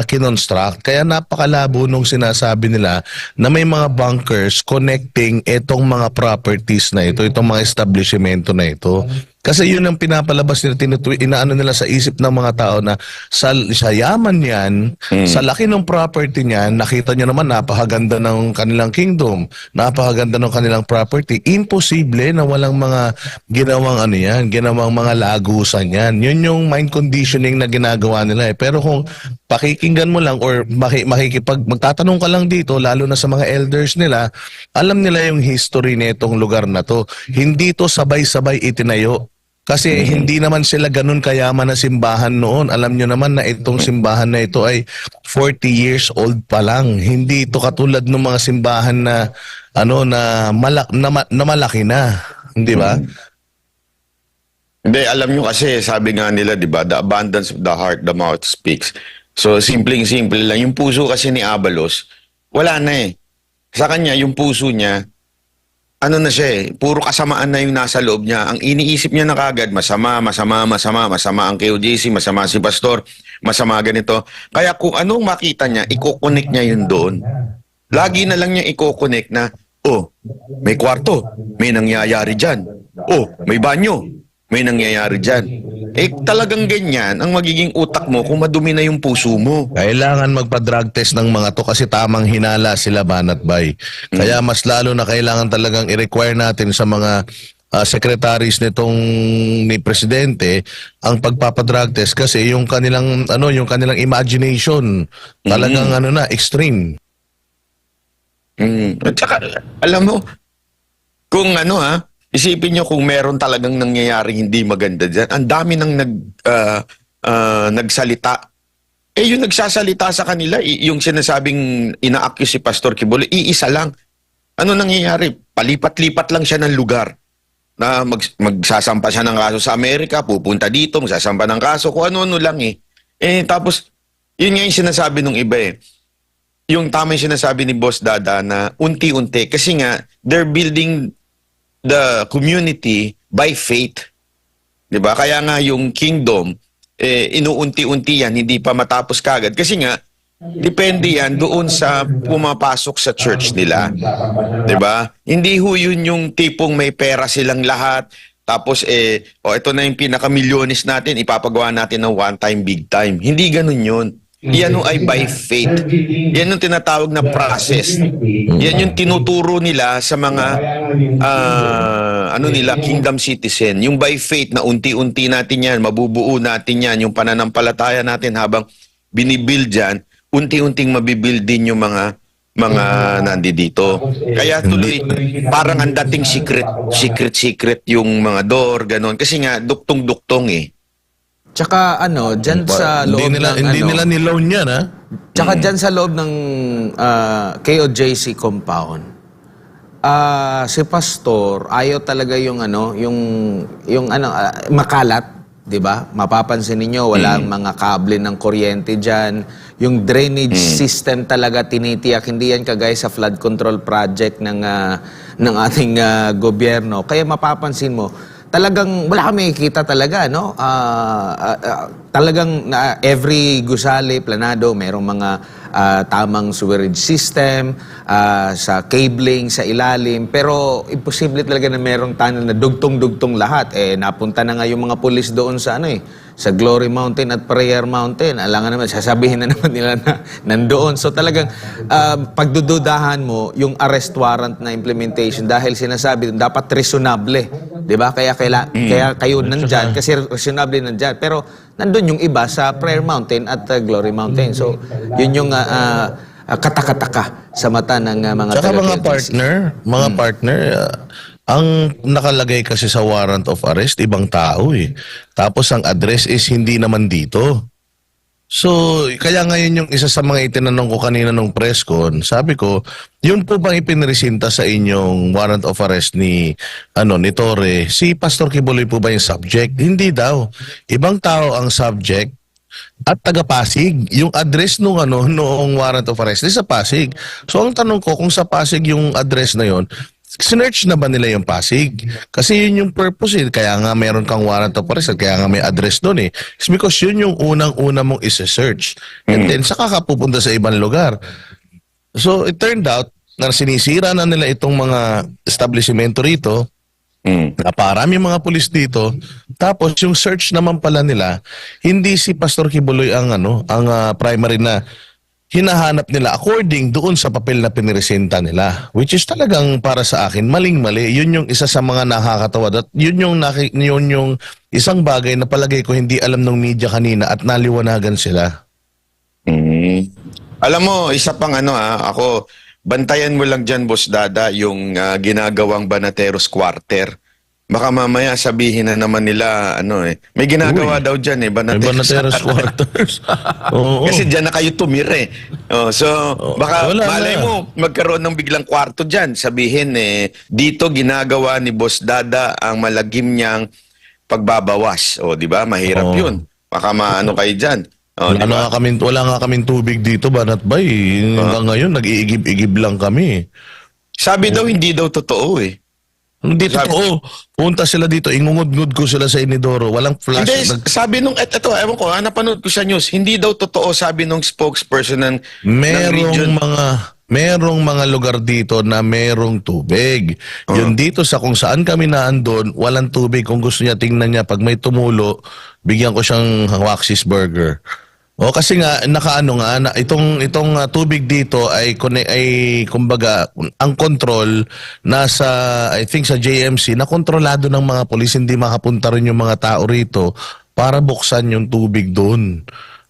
[SPEAKER 5] kinonstruct. Kaya napakalabo nung sinasabi nila na may mga bunkers connecting itong mga properties na ito, itong mga establishmento na ito. Kasi yun ang pinapalabas nila, inaano nila sa isip ng mga tao na sa yaman yan, sa laki ng property niyan, nakita nyo naman napakaganda ng kanilang kingdom, napakaganda ng kanilang property. Imposible na walang mga ginawang mga lagusan yan. Yun yung mind conditioning na ginagawa nila eh. Pero kung pakikinggan mo lang or magtatanong ka lang dito, lalo na sa mga elders nila, alam nila yung history nitong lugar na to. Hindi to sabay-sabay itinayo. Kasi hindi naman sila ganun kayaman na simbahan noon. Alam nyo naman na itong simbahan na ito ay 40 years old pa lang. Hindi ito katulad ng mga simbahan na malaki na, di ba?
[SPEAKER 2] Hindi, alam nyo kasi, sabi nga nila, di ba, the abundance of the heart, the mouth speaks. So, simpleng-simple lang. Yung puso kasi ni Abalos, wala na eh. Sa kanya, yung puso niya, na siya eh, puro kasamaan na yung nasa loob niya. Ang iniisip niya na kagad, masama ang KOJC, masama si Pastor, masama ganito. Kaya kung anong makita niya, i-connect niya yun doon. Lagi na lang niya i-connect na, may kwarto, may nangyayari dyan. May banyo, may nangyayari dyan. Talagang ganyan ang magiging utak mo kung madumi na yung puso mo.
[SPEAKER 5] Kailangan magpa-drug test ng mga to kasi tamang hinala sila, Banat Bay. Kaya mas lalo na kailangan talagang i-require natin sa mga secretaries nitong ni Presidente ang pagpapa-drug test kasi yung kanilang imagination talagang extreme.
[SPEAKER 2] At saka, alam mo, kung isipin nyo kung meron talagang nangyayari hindi maganda dyan. Ang dami nang nagsalita. Yung nagsasalita sa kanila, yung sinasabing ina-accuse si Pastor Kibuloy, iisa lang. Ano nangyayari? Palipat-lipat lang siya ng lugar. Na magsasampa siya ng kaso sa Amerika, pupunta dito, magsasampa ng kaso, kung ano-ano lang eh. Tapos, yun nga yung sinasabi nung iba eh. Yung tama yung sinasabi ni Boss Dada na unti-unti. Kasi nga, they're building the community by faith. 'Di ba? Kaya nga yung kingdom inuunti-unti yan, hindi pa matapos kagad kasi nga depende yan doon sa pumapasok sa church nila. 'Di ba? Hindi ho yun yung tipong may pera silang lahat tapos ito na yung pinaka-milyones natin, ipapagawa natin ng one time big time. Hindi ganoon yun. Yan ay by faith. Yan yung tinatawag na process. Yan yung tinuturo nila sa mga kingdom citizen. Yung by faith na unti-unti natin yan, mabubuo natin yan, yung pananampalataya natin habang binibuild yan, unti-unting mabibuild din yung mga nandito. Kaya tuloy, parang ang dating secret yung mga door, ganon. Kasi nga, duktong-duktong eh.
[SPEAKER 3] Tsaka dyan sa loob
[SPEAKER 5] Hindi nila niloan yan, ha?
[SPEAKER 3] Tsaka dyan sa loob ng KOJC compound, si Pastor, ayaw talaga yung makalat, di ba? Mapapansin ninyo, walang mga kable ng kuryente dyan. Yung drainage system talaga tinitiyak. Hindi yan kagaya sa flood control project ng ng ating gobyerno. Kaya mapapansin mo, talagang wala kami makikita talaga, no? Talagang every gusali, planado, merong mga tamang sewerage system, sa cabling, sa ilalim. Pero imposible talaga na merong tunnel na dugtong-dugtong lahat. Napunta na nga yung mga pulis doon sa sa Glory Mountain at Prayer Mountain. Alangan naman, sasabihin na naman nila na nandoon. So talagang pagdududahan mo yung arrest warrant na implementation dahil sinasabi dapat reasonable. 'Di ba? Kaya kayo nandyan kasi reasonable nandyan. Pero nandun yung iba sa Prayer Mountain at Glory Mountain. So yun yung katakataka sa mata ng mga
[SPEAKER 5] Tsaka mga
[SPEAKER 3] taga-PLDT.
[SPEAKER 5] partner, ang nakalagay kasi sa warrant of arrest, ibang tao eh. Tapos ang address is hindi naman dito. So, kaya ngayon yung isa sa mga itinanong ko kanina nung press con, sabi ko, yun po bang ipinresinta sa inyong warrant of arrest ni Torre, si Pastor Kibuloy po ba yung subject? Hindi daw. Ibang tao ang subject at taga Pasig. Yung address nung noong warrant of arrest is sa Pasig. So ang tanong ko, kung sa Pasig yung address na yon, sinearch na ba nila yung Pasig? Kasi yun yung purpose eh. Kaya nga meron kang warrant of arrest at kaya nga may address doon eh. It's because yun yung unang-una mong isa-search. And then saka ka pupunta sa ibang lugar. So it turned out na sinisira na nila itong mga establishmento rito. Naparami mga pulis dito. Tapos yung search naman pala nila, hindi si Pastor Kibuloy ang primary na hinahanap nila according doon sa papel na piniresenta nila. Which is talagang para sa akin, maling-mali. Yun yung isa sa mga nakakatawa. At yun yung isang bagay na palagay ko hindi alam ng media kanina at naliwanagan sila.
[SPEAKER 2] Alam mo, isa pang ako, bantayan mo lang dyan, Boss Dada, yung ginagawang Banateros Quarter. Baka mamaya sabihin na naman nila, may ginagawa daw dyan
[SPEAKER 5] May Banateros Quarters. Oo.
[SPEAKER 2] Kasi dyan na kayo tumire. Baka
[SPEAKER 5] Wala
[SPEAKER 2] malay
[SPEAKER 5] na.
[SPEAKER 2] mo, magkaroon ng biglang kwarto dyan. Sabihin, dito ginagawa ni Boss Dada ang malagim niyang pagbabawas. O, di ba? Mahirap
[SPEAKER 5] Oo.
[SPEAKER 2] yun. Baka maano kayo dyan. O, di ba?
[SPEAKER 5] Wala nga kaming tubig dito, Banat Bay. Hanggang ngayon, nag-iigib-igib lang kami.
[SPEAKER 2] Sabi daw, hindi daw totoo eh.
[SPEAKER 5] Hindi totoo. Punta sila dito, ingungud-ngud ko sila sa Inidoro. Walang flash.
[SPEAKER 2] Hindi, sabi nung, ewan ko, napanood ko sa news, hindi daw totoo, sabi nung spokesperson ng region.
[SPEAKER 5] Merong mga lugar dito na merong tubig. Yun dito sa kung saan kami naandun, walang tubig. Kung gusto niya, tingnan niya. Pag may tumulo, bigyan ko siyang Waxis Burger. O kasi nga itong tubig dito ay kumbaga ang control nasa I think sa JMC na kontrolado ng mga pulis, hindi makapunta rin yung mga tao rito para buksan yung tubig doon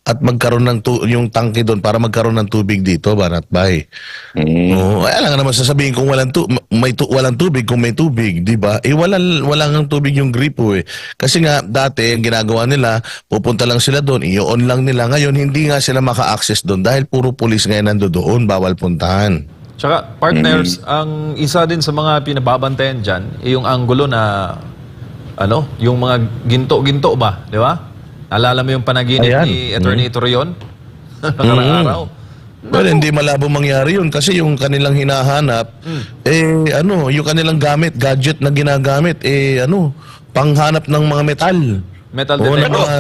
[SPEAKER 5] at magkaroon ng yung tangke doon para magkaroon ng tubig dito, Banat Bay. Ay lang naman sasabihin kung walang tubig kung may tubig, di ba? Walang tubig yung gripo eh. Kasi nga dati ang ginagawa nila, pupunta lang sila doon, i-on lang nila. Ngayon hindi nga sila maka-access doon dahil puro pulis ngayon nandoon, bawal puntahan.
[SPEAKER 1] Tsaka, partners, ang isa din sa mga pinababantayan dyan, yung angulo na, yung mga ginto-ginto ba, di ba? Alala mo yung panaginip
[SPEAKER 5] Ayan.
[SPEAKER 1] ni Attorney Torreon? Nakarang araw.
[SPEAKER 5] Well, hindi malabo mangyari yun kasi yung kanilang hinahanap, yung kanilang gadget na ginagamit, panghanap ng mga metal.
[SPEAKER 1] Metal
[SPEAKER 5] Oo, ng
[SPEAKER 1] detector.
[SPEAKER 5] mga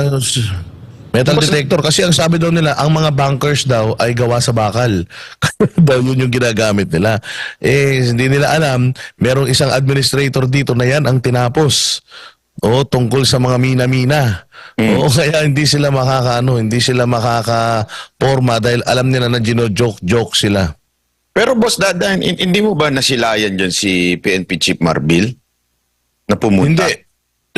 [SPEAKER 5] metal detector. Kasi ang sabi daw nila, ang mga bunkers daw ay gawa sa bakal. Kaya daw yun yung ginagamit nila. Hindi nila alam, merong isang administrator dito na yan ang tinapos. Tungkol sa mga mina-mina. Kaya hindi sila makakaporma dahil alam nila na gino-joke sila.
[SPEAKER 2] Pero Boss Dada, hindi mo ba nasilayan dyan si PNP Chief Marbil? Na pumunta?
[SPEAKER 5] Hindi.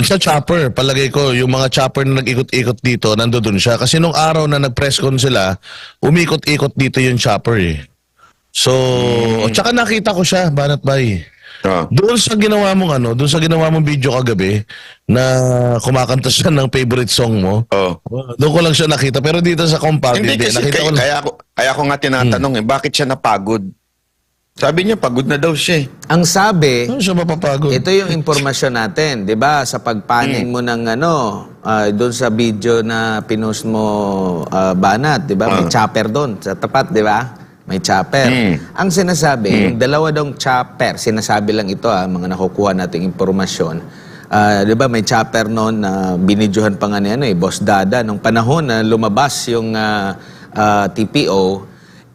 [SPEAKER 5] Sa chopper, palagay ko, yung mga chopper na nag-ikot-ikot dito, nandoon siya. Kasi nung araw na nag-press con sila, umikot-ikot dito yung chopper eh. So, tsaka nakita ko siya, Banat Bay. Doon sa ginawa mong video kagabi na kumakanta siya ng favorite song mo. Doon ko lang siya nakita pero dito sa compound
[SPEAKER 2] Hindi kasi
[SPEAKER 5] nakita ko
[SPEAKER 2] kaya ko nga tinatanong bakit siya napagod? Sabi niya pagod na daw siya.
[SPEAKER 3] Ang sabi,
[SPEAKER 5] Ano siya mapapagod?
[SPEAKER 3] ito yung impormasyon natin, 'di ba? Sa pagpaning mo ng doon sa video na pinost mo Banat, 'di ba? May chopper doon sa tapat, 'di ba? may chopper. Ang sinasabi, yung dalawa dong chopper, sinasabi lang ito mga nakukuha nating impormasyon. Di ba may chopper noon na binidyohan pa nga ni Boss Dada nung panahon na lumabas yung TPO,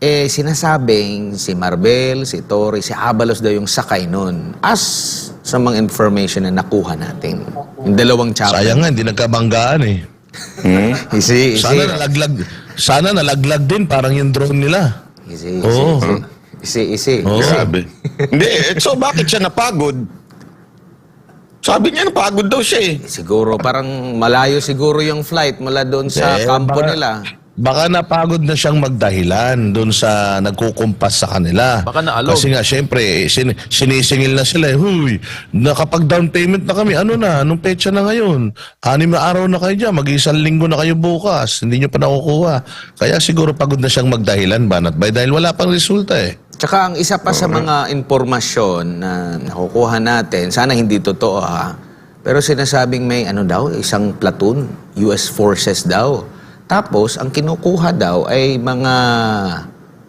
[SPEAKER 3] sinasabing si Marbel, si Tori, si Abalos daw yung sakay noon. As sa mga information na nakuha natin. Yung dalawang chopper.
[SPEAKER 5] Sayang nga, hindi nagkabanggaan eh.
[SPEAKER 3] Isi.
[SPEAKER 5] Sana nalaglag din, parang yung drone nila.
[SPEAKER 3] Isi.
[SPEAKER 2] Grabe. Hindi, so bakit siya napagod? Sabi niya napagod daw siya eh.
[SPEAKER 3] Siguro, parang malayo siguro yung flight mula doon sa kampo nila.
[SPEAKER 5] Baka napagod na siyang magdahilan doon sa nagkukumpas sa kanila.
[SPEAKER 1] Baka naalog.
[SPEAKER 5] Kasi nga, syempre, sinisingil na sila. Huy, nakapag-down payment na kami. Ano na? Anong petsa na ngayon? 6 na araw na kayo dyan. Mag-isang linggo na kayo bukas. Hindi nyo pa nakukuha. Kaya siguro pagod na siyang magdahilan, Banat Bay, dahil wala pang resulta eh.
[SPEAKER 3] Tsaka ang isa pa sa mga impormasyon na nakukuha natin, sana hindi totoo pero sinasabing may isang platoon, US forces daw. Tapos, ang kinukuha daw ay mga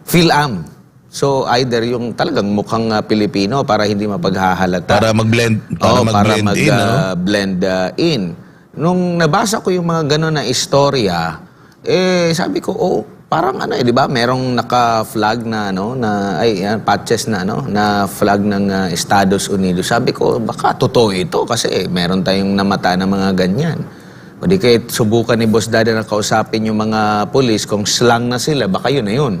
[SPEAKER 3] PhilAm. So, either yung talagang mukhang Pilipino para hindi mapaghahalata.
[SPEAKER 5] Para mag-blend, in.
[SPEAKER 3] Blend in. Nung nabasa ko yung mga gano'n na istorya, sabi ko, parang di ba? Merong naka-flag na patches na flag ng Estados Unidos. Sabi ko, baka totoo ito kasi meron tayong namata na mga ganyan. O di kayo subukan ni Boss Dada na kausapin yung mga polis kung slang na sila, baka yun na yun.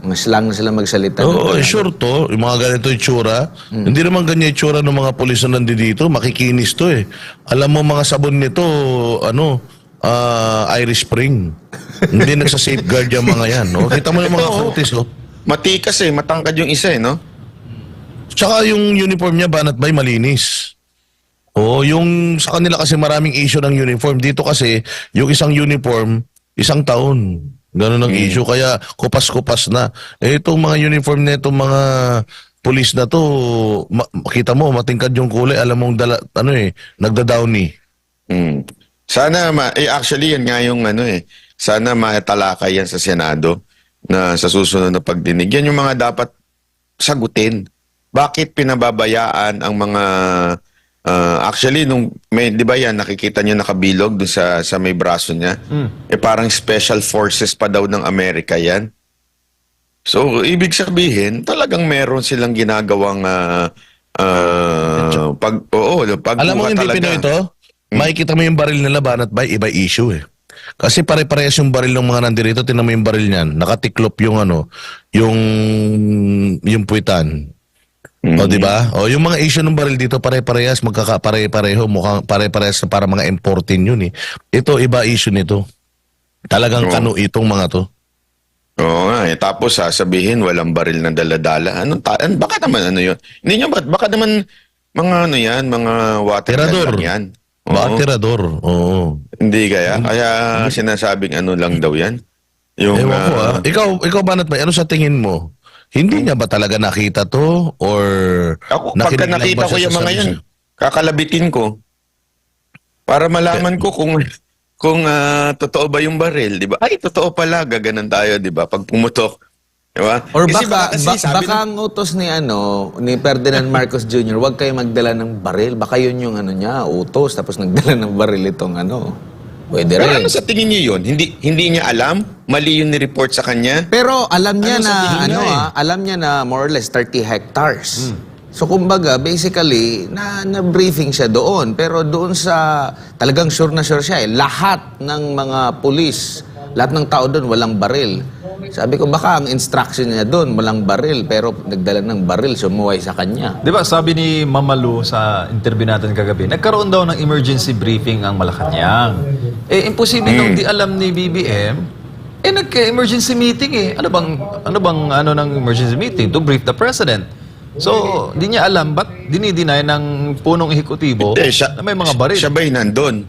[SPEAKER 3] Mga slang na sila magsalita.
[SPEAKER 5] Oo, sure to. Yung mga ganito itsura. Hindi naman ganyan itsura ng mga pulis na nandito. Makikinis to eh. Alam mo mga sabon nito, Irish Spring. Hindi nagsa-safeguard yung mga yan. No? Kita mo yung mga fruities.
[SPEAKER 2] Matikas matangkad yung isa no?
[SPEAKER 5] Tsaka yung uniform niya, Banat Bay, malinis. Yung sa kanila kasi maraming issue ng uniform. Dito kasi, yung isang uniform, 1 taon. Ganun ang issue. Kaya kupas-kupas na. Itong mga uniform na itong mga pulis na to, kita mo, matingkad yung kulay. Alam mong nagda-downy.
[SPEAKER 2] Sana, actually yan nga yung sana maitalakay yan sa Senado na sa susunod na pagdinig. Yan yung mga dapat sagutin. Bakit pinababayaan ang mga actually di ba yan nakikita niyo nakabilog doon sa may braso niya? Parang special forces pa daw ng Amerika yan. So ibig sabihin talagang meron silang ginagawang
[SPEAKER 5] alam mo hindi Pinoy ito? Makikita mo yung baril nila, Banat Bay, iba issue eh. Kasi pare-parehas yung baril ng mga nandirito. Tingnan mo yung baril niyan. Nakatiklop yung yung puwitan. O, di ba? O, yung mga issue ng baril dito, pare-parehas, magkakapare-pareho, mukhang pare-parehas na para mga importin yun eh. Ito, iba issue nito. Talagang kanu itong mga to.
[SPEAKER 2] Oo nga Tapos sasabihin, walang baril na daladala. Baka naman yun? Hindi nyo baka naman mga mga water
[SPEAKER 5] Tirador.
[SPEAKER 2] lang yan.
[SPEAKER 5] Baka tirador. Oo.
[SPEAKER 2] Hindi kaya? Kaya sinasabing lang daw yan? Yung,
[SPEAKER 5] Ewan ko Ikaw, Banat Bay, ano sa tingin mo? Hindi niya ba talaga nakita to? Or
[SPEAKER 2] ako, pagka nakita ko yung mga yan, kakalabitin ko. Para malaman ko kung totoo ba yung baril, di ba? Ay, totoo pala, gaganan tayo, di ba? Pag pumutok. Di ba?
[SPEAKER 3] Or
[SPEAKER 2] Kasi
[SPEAKER 3] baka ang utos ni Ferdinand Marcos Jr., huwag kayo magdala ng baril. Baka yun yung niya, utos, tapos nagdala ng baril itong Pwede
[SPEAKER 2] Pero
[SPEAKER 3] rin.
[SPEAKER 2] sa tingin niyo yun? Hindi niya alam? Mali yung ni-report sa kanya?
[SPEAKER 3] Pero alam niya
[SPEAKER 2] Ano sa tingin niya
[SPEAKER 3] alam niya na more or less 30 hectares. So kumbaga, basically, na-briefing siya doon. Pero doon sa, talagang sure na sure siya lahat ng mga pulis, lahat ng tao doon walang baril. Sabi ko, baka ang instruction niya doon, walang baril, pero nagdala ng baril, sumuway sa kanya.
[SPEAKER 1] Di ba, sabi ni Mamalu sa interview natin kagabi, nagkaroon daw ng emergency briefing ang Malacanang. Imposible nung di alam ni BBM, nagka-emergency meeting Ano bang ng emergency meeting? To brief the president. So, di niya alam, ba't dinideny ng punong ehekutibo na may mga baril?
[SPEAKER 2] Siya ba'y nandun?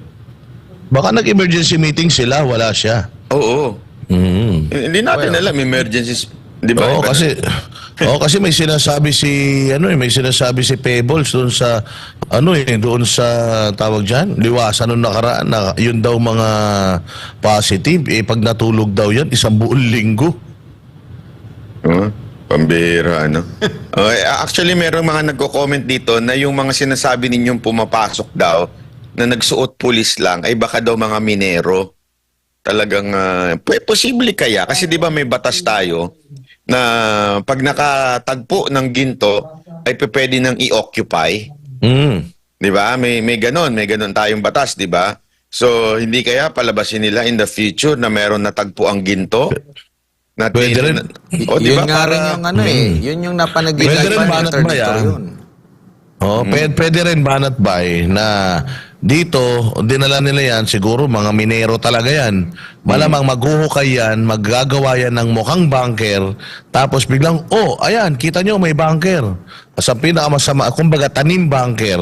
[SPEAKER 5] Baka nag-emergency meeting sila, wala siya.
[SPEAKER 2] Oo. Hindi natin alam, emergency. Di ba?
[SPEAKER 5] Oo, kasi may sinasabi si Pebbles doon sa doon sa tawag diyan, liwasan nung nakaraan na yun daw mga positive pag natulog daw yan 1 buong linggo.
[SPEAKER 2] Oh, pambira, ano? Actually, merong mga nagko-comment dito na yung mga sinasabi ninyong pumapasok daw na nagsuot pulis lang ay baka daw mga minero. Talagang posible kaya kasi 'di ba may batas tayo na pag nakatagpo ng ginto ay pwede nang i-occupy.
[SPEAKER 5] Mm.
[SPEAKER 2] 'Di ba? May ganon tayong batas, 'di ba? So hindi kaya palabasin nila in the future na meron natagpo ang ginto? Na
[SPEAKER 5] Pwede rin.
[SPEAKER 3] Yun nga rin yung ano yun yung napanaginip
[SPEAKER 5] Pwede rin
[SPEAKER 3] pa ni
[SPEAKER 5] banat
[SPEAKER 3] Attorney
[SPEAKER 5] ba yan?
[SPEAKER 3] Tor yun.
[SPEAKER 5] Oh, pwede rin banat bay na dito, dinala nila yan, siguro mga minero talaga yan. Malamang maghuhukay yan, maggagawa yan ng mukhang bunker, tapos biglang, oh, ayan, kita nyo, may bunker. Sa pinakamasama, kumbaga tanim bunker,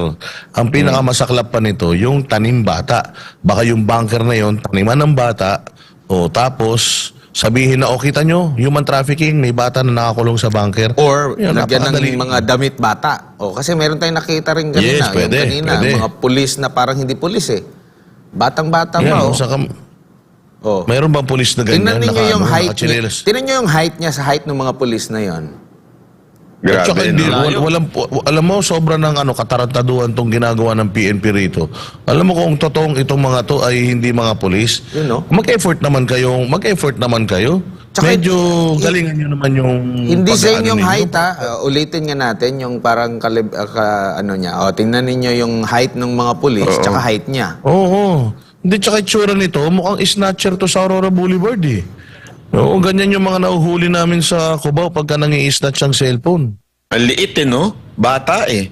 [SPEAKER 5] ang pinakamasaklap pa nito, yung tanim bata. Baka yung bunker na yon taniman ng bata, oh, tapos sabihin na, oh, kita nyo, human trafficking, may bata na nakakulong sa bunker.
[SPEAKER 3] Or
[SPEAKER 5] Yun,
[SPEAKER 3] lagyan
[SPEAKER 5] napakadali.
[SPEAKER 3] ng mga damit bata. O, kasi meron tayong nakita rin kanina.
[SPEAKER 5] Yes, pwede,
[SPEAKER 3] yung kanina,
[SPEAKER 5] pwede.
[SPEAKER 3] mga pulis na parang hindi pulis eh. Batang-bata
[SPEAKER 5] Yan,
[SPEAKER 3] pa.
[SPEAKER 5] oh, saka,
[SPEAKER 3] Oh.
[SPEAKER 5] mayroon bang pulis na ganyan?
[SPEAKER 3] Tingnan ninyo yung height
[SPEAKER 5] nakachinelas?
[SPEAKER 3] tingnan nyo yung height niya sa height ng mga pulis na yon.
[SPEAKER 5] At saka
[SPEAKER 2] Grabe,
[SPEAKER 5] hindi,
[SPEAKER 2] no?
[SPEAKER 5] alam mo, sobra ng katarantaduhan tong ginagawa ng PNP rito. Alam mo kung totoong itong mga to ay hindi mga pulis,
[SPEAKER 3] Yun, no?
[SPEAKER 5] mag-effort naman kayo.
[SPEAKER 3] Tsaka,
[SPEAKER 5] Medyo galingan nyo naman yung
[SPEAKER 3] Hindi sa
[SPEAKER 5] pag-aano
[SPEAKER 3] inyong
[SPEAKER 5] ninyo.
[SPEAKER 3] height ha. Ulitin nga natin yung parang ano niya. O, tingnan ninyo yung height ng mga pulis tsaka height niya.
[SPEAKER 5] Oo. Hindi, tsaka itsura nito, mukhang snatcher to sa Aurora Boulevard eh. Oo, ganyan yung mga nauhuli namin sa Cubao pagka nangi-snatch ang cellphone.
[SPEAKER 2] Ang liit no? Bata eh.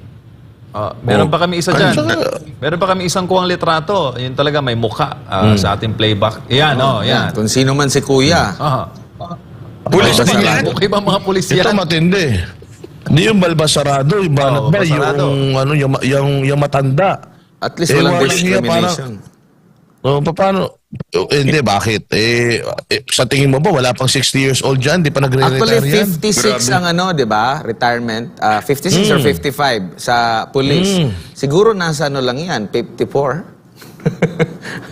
[SPEAKER 1] Meron pa kami isa
[SPEAKER 5] Ano
[SPEAKER 1] dyan.
[SPEAKER 5] sa-
[SPEAKER 1] Meron pa kami isang kuwang litrato. Yun talaga may mukha sa ating playback. Yan, yan.
[SPEAKER 3] Kung sino man si kuya.
[SPEAKER 1] Aha.
[SPEAKER 2] Pulis din yan.
[SPEAKER 1] Okay ba mga pulis
[SPEAKER 5] Ito
[SPEAKER 1] yan?
[SPEAKER 5] matindi. Hindi yung balbasarado, yung banat
[SPEAKER 1] Oo,
[SPEAKER 5] ba?
[SPEAKER 1] basarado.
[SPEAKER 5] Yung matanda.
[SPEAKER 3] At least
[SPEAKER 5] Eh,
[SPEAKER 3] walang
[SPEAKER 5] wala niya,
[SPEAKER 3] discrimination.
[SPEAKER 5] So, paano? Hindi, bakit? Sa tingin mo ba, wala pang 60 years old dyan? Di pa
[SPEAKER 3] Actually,
[SPEAKER 5] nagre-retire yan?
[SPEAKER 3] 56 ang ano, di ba? Retirement. 56 or 55 sa police. Siguro nasa ano lang yan, 54.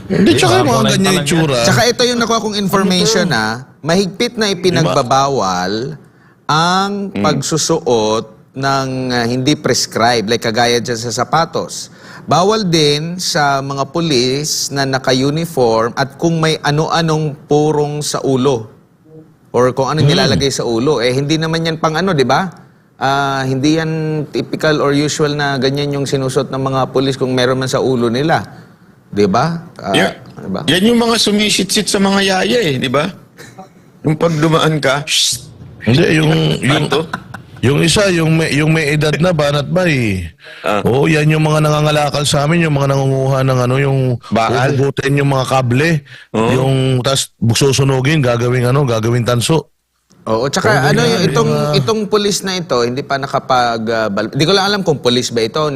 [SPEAKER 5] Hindi, tsaka yung mga
[SPEAKER 1] Mga
[SPEAKER 5] ganyan
[SPEAKER 1] pa lang
[SPEAKER 5] yung tsura.
[SPEAKER 3] Tsaka ito yung nakuha kong information mahigpit na ipinagbabawal ang pagsusuot ng hindi prescribed, like kagaya dyan sa sapatos. Bawal din sa mga pulis na naka-uniform at kung may ano-anong purong sa ulo or kung ano nilalagay sa ulo. Eh, hindi naman yan pang ano, di ba? Hindi yan typical or usual na ganyan yung sinusot ng mga pulis kung meron man sa ulo nila. Di ba? Diba?
[SPEAKER 2] Yan yung mga sumisit-sit sa mga yaya eh, di ba? Yung pag dumaan ka, shh,
[SPEAKER 5] Hindi,
[SPEAKER 2] Ano?
[SPEAKER 5] yung isa, yung may edad na, banat ba eh. Oo, yan yung mga nangangalakal sa amin, yung mga nangunguha ng yung
[SPEAKER 2] Bakal?
[SPEAKER 5] huhugutin yung mga kable.
[SPEAKER 2] Oo.
[SPEAKER 5] Yung, tas susunugin, gagawin tanso.
[SPEAKER 3] Oo, tsaka ano yung itong pulis na ito, hindi pa hindi ko lang alam kung pulis ba ito.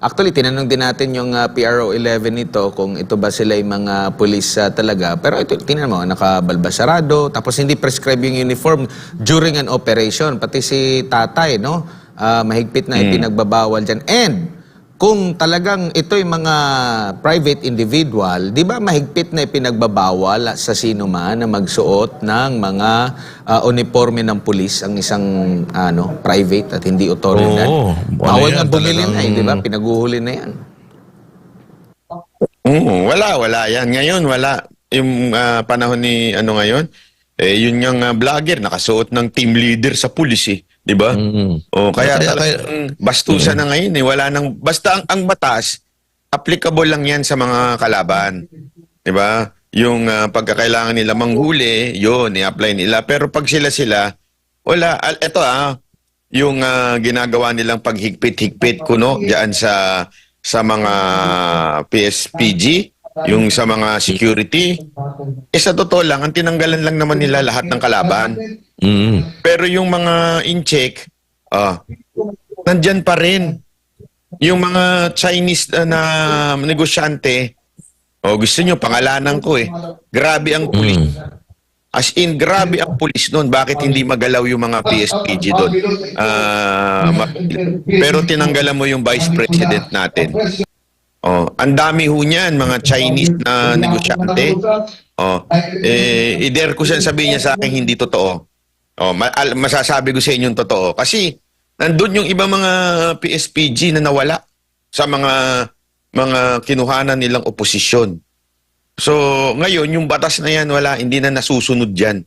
[SPEAKER 3] Actually, tinanong din natin yung PRO 11 nito kung ito ba sila yung mga pulis talaga. Pero ito, tingnan mo, nakabalbasarado, tapos hindi prescribe yung uniform during an operation. Pati si tatay, no? Mahigpit na ipinagbabawal dyan. And kung talagang ito yung mga private individual, di ba mahigpit na ipinagbabawal sa sino man na magsuot ng mga uniforme ng pulis ang isang private at hindi otoridad?
[SPEAKER 5] Oo.
[SPEAKER 3] Bawal
[SPEAKER 5] Ano
[SPEAKER 3] na
[SPEAKER 5] yan,
[SPEAKER 3] bumili na
[SPEAKER 5] talagang-
[SPEAKER 3] di ba? Pinaguhuli na yan.
[SPEAKER 2] wala yan. Ngayon, wala. Yung panahon ni ngayon, yun yung vlogger, nakasuot ng team leader sa pulis eh. Di ba? O, kaya talagang bastusan na ngayon eh. Wala nang, basta ang batas, applicable lang yan sa mga kalaban. Di ba? Yung pagkakailangan nila manghuli, yun, i-apply nila. Pero pag sila, wala. Ito yung ginagawa nilang paghigpit-higpit kuno diyan sa mga PSPG, yung sa mga security. Sa totoo lang, ang tinanggalan lang naman nila lahat ng kalaban. Pero yung mga in-check, nandyan pa rin. Yung mga Chinese na negosyante, gusto nyo, pangalanan ko eh. Grabe ang pulis. As in, grabe ang pulis noon. Bakit hindi magalaw yung mga PSPG doon? Pero tinanggalan mo yung vice president natin. Ang dami ho niyan, mga Chinese na negosyante. I-dare ko siya sabihin niya sa akin, hindi totoo. Masasabi ko sa inyong totoo. Kasi nandun yung ibang mga PSPG na nawala sa mga kinuhanan nilang oposisyon. So, ngayon, yung batas na yan, hindi na nasusunod dyan.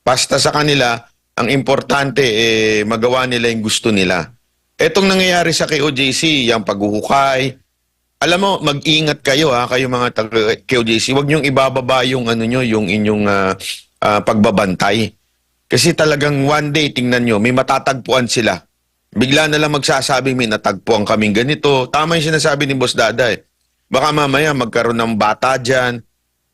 [SPEAKER 2] Basta sa kanila, ang importante, magawa nila yung gusto nila. Etong nangyayari sa KOJC, yung paghuhukay, alam mo, mag-ingat kayo kayo mga KOJC, huwag niyong ibababa yung yung inyong pagbabantay. Kasi talagang one day, tingnan nyo, may matatagpuan sila. Bigla na lang magsasabi, may natagpuan kaming ganito. Tama yung sinasabi ni Boss Dada Baka mamaya magkaroon ng bata dyan,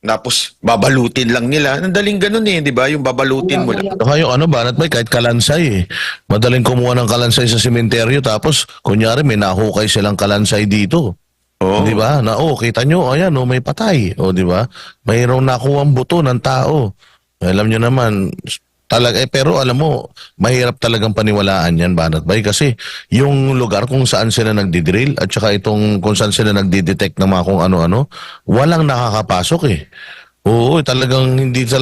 [SPEAKER 2] tapos babalutin lang nila. Nandaling ganun di ba? Yung babalutin mo lang.
[SPEAKER 5] Kayo Banat Bay, kahit kalansay Madaling kumuha ng kalansay sa sementeryo tapos kunyari may nahukay silang kalansay dito.
[SPEAKER 2] Oo.
[SPEAKER 5] Di ba? Na kita nyo, ayan may patay. Di ba? Mayroong nakuha ang buto ng tao. Alam nyo naman, pero alam mo, mahirap talagang paniwalaan yan, Banat Bay, kasi yung lugar kung saan sila nagdidrill at saka itong kung saan sila nagdidetect ng mga kung ano-ano, walang nakakapasok Oo, talagang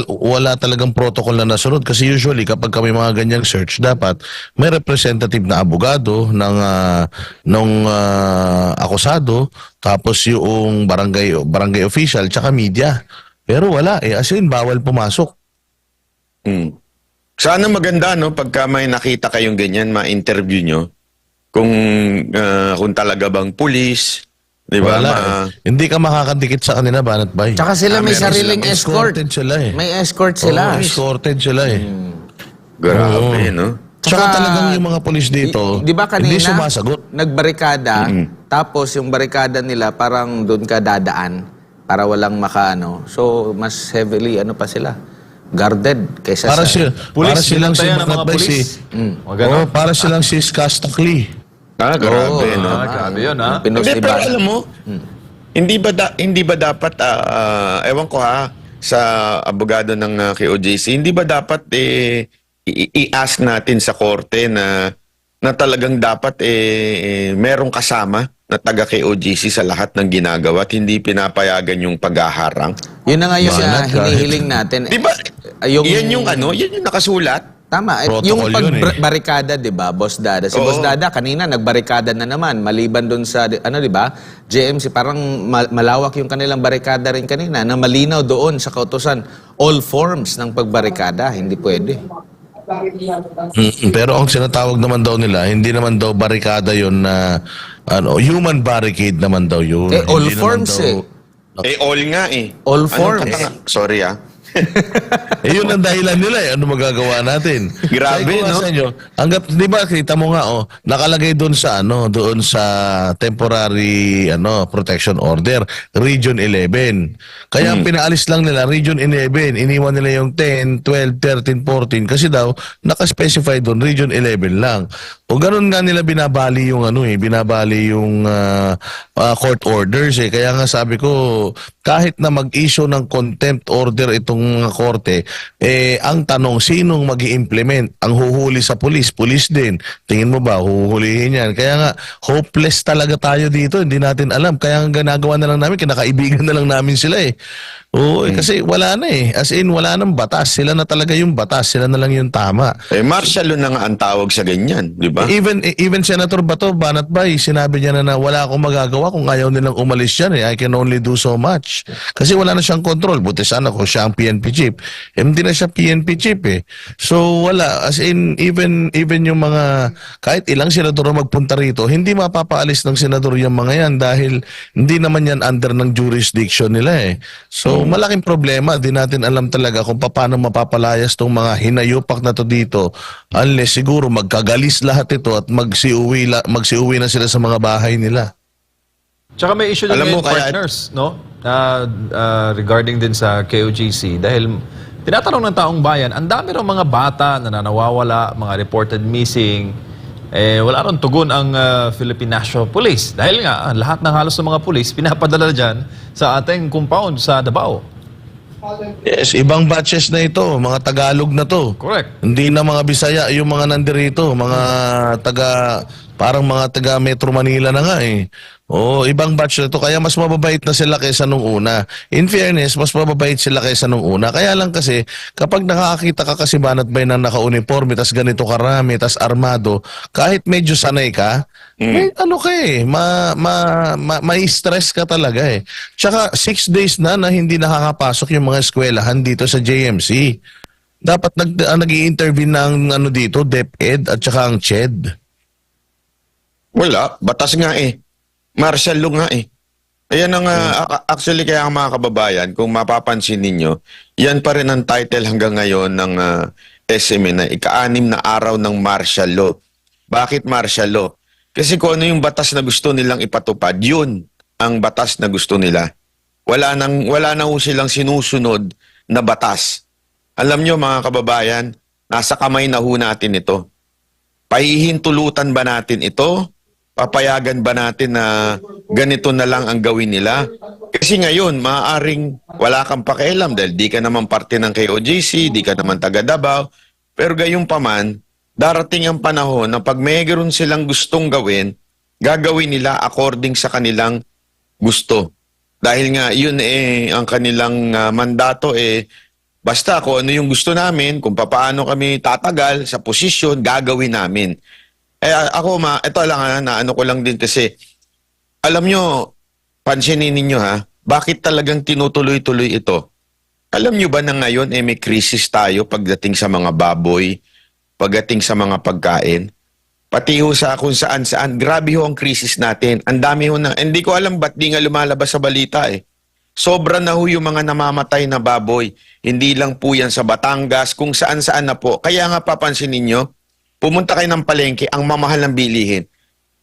[SPEAKER 5] wala talagang protocol na nasunod kasi usually kapag kami mga ganyang search, dapat may representative na abogado ng akusado, tapos yung barangay official tsaka media. Pero wala as in bawal pumasok.
[SPEAKER 2] Sana maganda pagka may nakita kayong ganyan, ma-interview nyo kung talaga bang pulis, di ba?
[SPEAKER 5] Wala Hindi ka makakadikit sa kanila, Banat Bay.
[SPEAKER 3] Tsaka sila may
[SPEAKER 2] meron
[SPEAKER 3] sariling
[SPEAKER 2] silang
[SPEAKER 3] escort.
[SPEAKER 5] Escorted sila
[SPEAKER 3] May escort sila.
[SPEAKER 5] escorted sila
[SPEAKER 2] Grabe, no?
[SPEAKER 5] Tsaka
[SPEAKER 3] Tsaka,
[SPEAKER 5] talagang yung mga polis dito,
[SPEAKER 3] Di ba kanina,
[SPEAKER 5] hindi sumasagot.
[SPEAKER 3] nagbarikada, tapos yung barikada nila parang doon ka dadaan para walang makaano. So, mas heavily, pa sila, guarded kaysa
[SPEAKER 5] Para
[SPEAKER 1] Pulis,
[SPEAKER 5] silang si
[SPEAKER 1] binantayan ng mga
[SPEAKER 5] Banat Bay,
[SPEAKER 1] pulis.
[SPEAKER 5] para silang si Skastakli.
[SPEAKER 2] Grabe, no?
[SPEAKER 1] Grabe yun,
[SPEAKER 3] Pinos
[SPEAKER 2] Hindi,
[SPEAKER 3] ni
[SPEAKER 2] pero
[SPEAKER 3] Bas.
[SPEAKER 2] alam mo, hindi ba dapat, ewan ko sa abogado ng KOJC, hindi ba dapat i-ask natin sa korte na talagang dapat merong kasama na taga KOJC sa lahat ng ginagawa at hindi pinapayagan yung paghaharang?
[SPEAKER 3] Yun na nga yung
[SPEAKER 5] Banat,
[SPEAKER 3] hinihiling natin.
[SPEAKER 2] Di ba? Yan yung nakasulat.
[SPEAKER 3] Tama.
[SPEAKER 5] Protocol
[SPEAKER 3] Yung
[SPEAKER 5] yun
[SPEAKER 3] pagbarikada, di ba, Boss Dada? Si
[SPEAKER 2] Oo.
[SPEAKER 3] Boss Dada, kanina, nagbarikada na naman. Maliban dun sa, di ba, JMC, parang malawak yung kanilang barikada rin kanina na malinaw doon sa kautusan. All forms ng pagbarikada, hindi pwede.
[SPEAKER 5] Pero ang sinatawag naman daw nila, hindi naman daw barikada yun na human barricade naman daw yun.
[SPEAKER 3] All
[SPEAKER 5] Hindi naman
[SPEAKER 3] forms
[SPEAKER 5] daw-
[SPEAKER 2] All nga
[SPEAKER 3] All
[SPEAKER 2] Anong
[SPEAKER 3] forms.
[SPEAKER 2] Sorry
[SPEAKER 5] yun ang dahilan nila Ano magagawa natin?
[SPEAKER 2] Grabe,
[SPEAKER 5] Sabi ko nga
[SPEAKER 2] no?
[SPEAKER 5] sa inyo, di ba, kita mo nga, nakalagay doon sa, doon sa temporary, protection order, Region 11. Kaya ang pinaalis lang nila, Region 11, iniwan nila yung 10, 12, 13, 14, kasi daw, nakaspecify doon, Region 11 lang. O ganun nga nila binabali yung, court orders Kaya nga sabi ko, kahit na mag-issue ng contempt order itong mga korte, ang tanong, sinong mag-i-implement? Ang huhuli sa pulis din. Tingin mo ba, huhulihin yan? Kaya nga, hopeless talaga tayo dito. Hindi natin alam. Kaya ang ginagawa na lang namin, kinakaibigan na lang namin sila Oo, kasi wala na As in, wala nang batas. Sila na talaga yung batas. Sila na lang yung tama.
[SPEAKER 2] Martial law na nga ang tawag sa ganyan, di ba?
[SPEAKER 5] Even Senator Bato, Banat Bay, sinabi niya na wala akong magagawa kung ayaw nilang umalis yan I can only do so much. Kasi wala na siyang control. Buti sana kung siya ang PNP chief. Hindi na siya PNP chief So wala. As in, even yung mga, kahit ilang senador na magpunta rito, hindi mapapaalis ng senador yung mga yan dahil hindi naman yan under ng jurisdiction nila So malaking problema. Di natin alam talaga kung paano mapapalayas tong mga hinayupak na to dito unless siguro magkagalis lahat ito at magsiuwi na sila sa mga bahay nila.
[SPEAKER 1] Tsaka may issue din
[SPEAKER 2] Alam mo,
[SPEAKER 1] ngayon,
[SPEAKER 2] kaya-
[SPEAKER 1] partners, no? Regarding din sa KOJC, dahil tinatanong ng taong bayan, ang dami rin mga bata na nawawala, mga reported missing, wala rin tugon ang Philippine National Police. Dahil nga, lahat ng halos ng mga police, pinapadala dyan sa ating compound sa Davao.
[SPEAKER 5] Yes, ibang batches na ito, mga Tagalog na to.
[SPEAKER 1] Correct.
[SPEAKER 5] Hindi na mga Bisaya yung mga nandirito, parang mga taga Metro Manila na nga Oo, ibang batch na to. Kaya mas mababait na sila kaysa nung una. In fairness, mas mababait sila kaysa nung una. Kaya lang kasi, kapag nakakita ka kasi Banat Bay na naka-uniforme, tas ganito karami, tas armado, kahit medyo sanay ka, may ano ka eh, may stress ka talaga eh. Tsaka 6 days na hindi nakakapasok yung mga eskwelahan dito sa JMC. Dapat nag-i-intervene ng ano dito, DepEd at tsaka ang CHED.
[SPEAKER 2] Wala, batas nga eh. Martial law nga eh. Ayan ang actually kaya ang mga kababayan, kung mapapansin ninyo, yan pa rin ang title hanggang ngayon ng SME na ika-6 na araw ng martial law. Bakit martial law? Kasi kung ano yung batas na gusto nilang ipatupad, yun ang batas na gusto nila. Wala na ho silang sinusunod na batas. Alam nyo mga kababayan, nasa kamay na ho natin ito. Pahihintulutan ba natin ito? Papayagan ba natin na ganito na lang ang gawin nila? Kasi ngayon, maaaring wala kang pakialam dahil di ka naman parte ng KOJC, di ka naman taga Davao. Pero gayon pa man, darating ang panahon na pag mayroon silang gustong gawin, gagawin nila according sa kanilang gusto. Dahil nga yun ang kanilang mandato basta kung ano yung gusto namin, kung paano kami tatagal sa posisyon, gagawin namin. Ako ito lang na ano ko lang din kasi, alam nyo, pansinin ninyo bakit talagang tinutuloy-tuloy ito? Alam nyo ba na ngayon may krisis tayo pagdating sa mga baboy, pagdating sa mga pagkain? Pati ho sa kung saan-saan, grabe ho ang krisis natin. Ang dami ho na, hindi ko alam ba't di nga lumalabas sa balita Sobra na ho yung mga namamatay na baboy. Hindi lang po yan sa Batangas, kung saan-saan na po. Kaya nga papansin ninyo, pumunta kayo ng palengke, ang mamahal ng bilihin.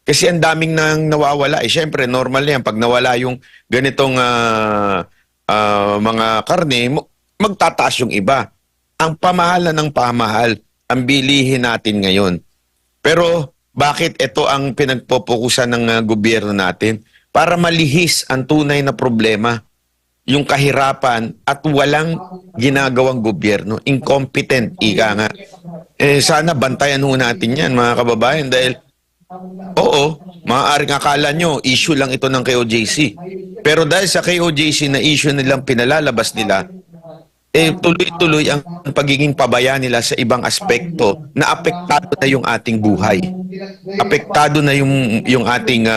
[SPEAKER 2] Kasi ang daming nang nawawala. Siyempre, normal yan. Pag nawala yung ganitong mga karne, magtataas yung iba. Ang pamahalan ng pamahal, ang bilihin natin ngayon. Pero bakit ito ang pinagpopokusan ng gobyerno natin? Para malihis ang tunay na problema. Yung kahirapan at walang ginagawang gobyerno. Incompetent, ika nga. Sana bantayan ho natin yan, mga kababayan, dahil oo, maaaring akala nyo, issue lang ito ng KOJC. Pero dahil sa KOJC na issue nilang pinalalabas nila, tuloy-tuloy ang pagiging pabaya nila sa ibang aspekto na apektado na yung ating buhay. Apektado na yung ating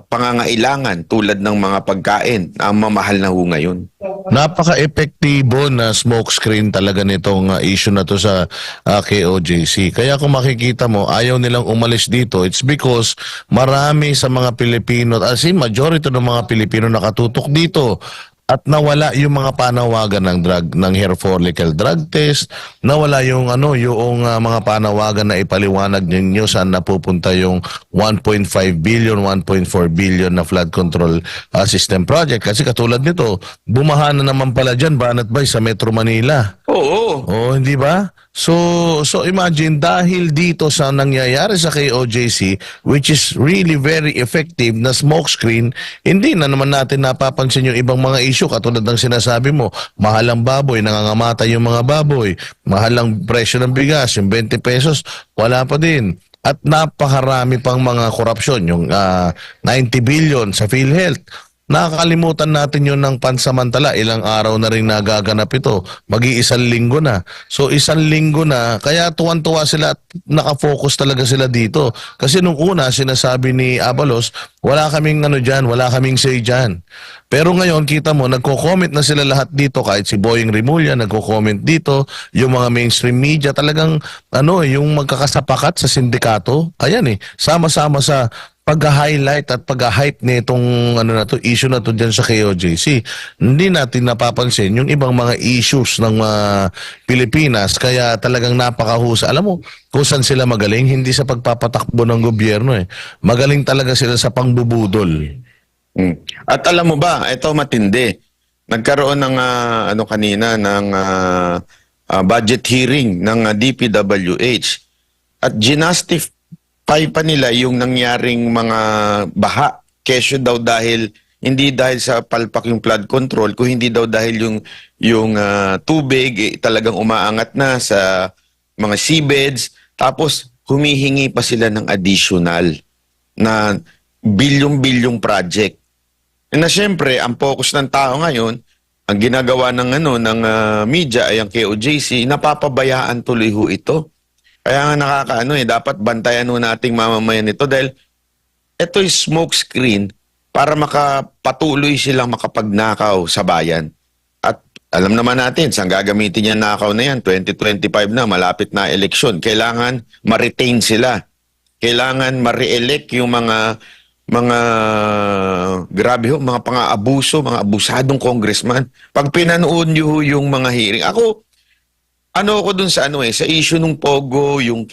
[SPEAKER 2] pangangailangan tulad ng mga pagkain na ang mamahal na ho ngayon.
[SPEAKER 5] Napaka-epektibo na smokescreen talaga nitong issue na to sa KOJC. Kaya kung makikita mo, ayaw nilang umalis dito. It's because marami sa mga Pilipino, as in majority ng mga Pilipino nakatutok dito. At nawala yung mga panawagan ng hair follicle drug test, nawala yung mga panawagan na ipaliwanag ninyo saan napupunta yung 1.5 billion, 1.4 billion na flood control system project. Kasi katulad nito, bumaha na naman pala dyan, Banat Bay, sa Metro Manila.
[SPEAKER 2] Oo.
[SPEAKER 5] Oh, hindi ba? So imagine dahil dito sa nangyayari sa KOJC, which is really very effective na smokescreen, hindi na naman natin napapansin yung ibang mga issue katulad ng sinasabi mo, mahal ang baboy, nangangamatay yung mga baboy, mahal ang presyo ng bigas, yung 20 pesos, wala pa din. At napakarami pang mga korupsyon, yung 90 billion sa PhilHealth. Nakakalimutan natin yun ng pansamantala. Ilang araw na rin nagaganap ito. Mag-iisang linggo na. So isang linggo na, kaya tuwan-tuwa sila at nakafocus talaga sila dito. Kasi nung una, sinasabi ni Abalos, wala kaming dyan, wala kaming say dyan. Pero ngayon, kita mo, nagko-comment na sila lahat dito. Kahit si Boying Rimulya, nagko-comment dito. Yung mga mainstream media, talagang yung magkakasapakat sa sindikato. Ayan sama-sama sa pag-highlight at pag-hype nitong issue na to dyan sa KOJC. Hindi natin napapansin yung ibang mga issues ng Pilipinas, kaya talagang napakahusay. Alam mo kung saan sila magaling? Hindi sa pagpapatakbo ng gobyerno Magaling talaga sila sa pangbubudol.
[SPEAKER 2] At alam mo ba, ito matindi. Nagkaroon ng kanina ng budget hearing ng DPWH at ginastify pa nila yung nangyaring mga baha. Kesyo daw hindi dahil sa palpak yung flood control, kung hindi daw dahil yung tubig talagang umaangat na sa mga seabeds, tapos humihingi pa sila ng additional. na bilyong-bilyong project. Na siyempre, ang focus ng tao ngayon, ang ginagawa ng media ay ang KOJC, napapabayaan tuloy ho ito. Kaya nga dapat bantayan ho nating mamamayan ito dahil ito is smoke screen para makapatuloy silang makapagnakaw sa bayan. At alam naman natin, saan gagamitin yung nakaw na yan? 2025 na, malapit na eleksyon. Kailangan ma-retain sila. Kailangan ma-re-elect yung mga grabe ho, mga pang-aabuso, mga abusadong congressman. Pag pinanood nyo ho yung mga hearing, ako dun sa sa issue nung Pogo, yung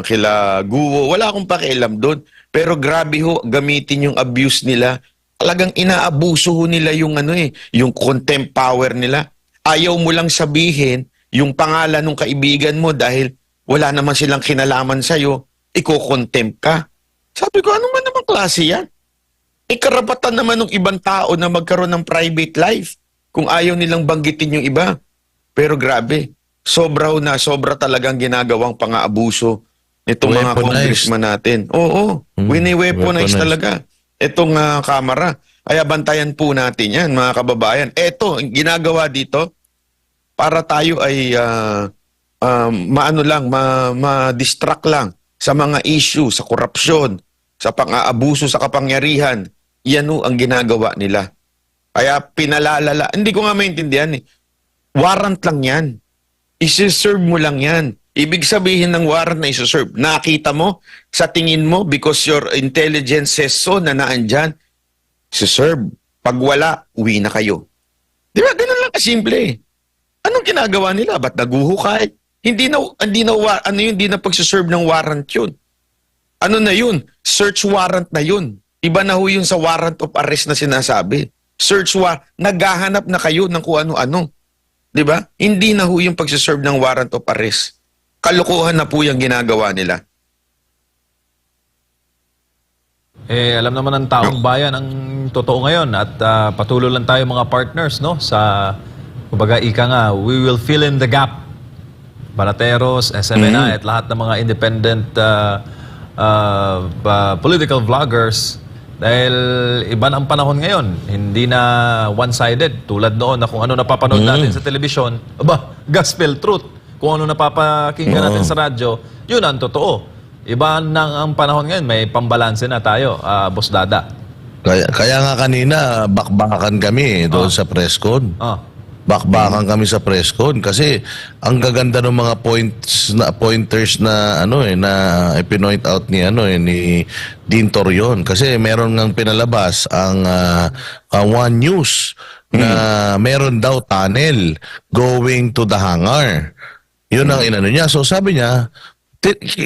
[SPEAKER 2] kila Guo, wala akong pakialam doon. Pero grabe ho, gamitin yung abuse nila. Talagang inaabuso ho nila yung yung contempt power nila. Ayaw mo lang sabihin yung pangalan ng kaibigan mo dahil wala naman silang kinalaman sa'yo, iko-contempt ka. Sabi ko, ano man namang klase yan? Karapatan naman ng ibang tao na magkaroon ng private life kung ayaw nilang banggitin yung iba. Pero grabe, sobra talagang ginagawang pang-aabuso itong mga
[SPEAKER 5] Weaponized.
[SPEAKER 2] congressman natin. Oo, wini-weaponize
[SPEAKER 5] Weaponized.
[SPEAKER 2] talaga itong kamera. Kaya bantayan po natin yan, mga kababayan. Eto, ginagawa dito para tayo ay ma-distract lang sa mga issue, sa korupsyon, sa pang-aabuso sa kapangyarihan. Yan ang ginagawa nila. Kaya pinalalala. Hindi ko nga maintindihan warrant lang yan. Isi-serve mo lang yan. Ibig sabihin ng warrant na isi-serve, nakita mo, sa tingin mo, because your intelligence says so na naandyan, isi-serve. Pag wala, uwi na kayo. Di ba? Ganun lang kasimple. Anong ginagawa nila? Ba't naguhukay? Hindi na pagsiserve ng warrant yun. Ano na yun? Search warrant na yun. Iba na ho yun sa warrant of arrest na sinasabi. Search warrant, naghahanap na kayo ng kung ano-ano. Di ba? Hindi na ho yung pagsiserve ng warrant of arrest. Kalukuhan na po yung ginagawa nila.
[SPEAKER 1] Alam naman ng taong bayan ang totoo ngayon at patuloy lang tayo mga partners, no? Sa, kumbaga, ika nga, we will fill in the gap. Balateros, SMNI, at lahat ng mga independent political vloggers. Dahil iba na ang panahon ngayon. Hindi na one-sided. Tulad noon na kung ano napapanood natin sa telebisyon, gospel truth. Kung ano napapakinggan natin sa radyo, yun ang totoo. Iba na ang panahon ngayon. May pambalanse na tayo, Boss Dada.
[SPEAKER 5] Kaya nga kanina, bakbakan kami doon sa press con. Bakbakan kami sa press con kasi ang gaganda ng mga pointers na na ipinoint out ni ni Dean Torion kasi meron ngang pinalabas ang One News na meron daw tunnel going to the hangar. Yun ang inano niya. So sabi niya,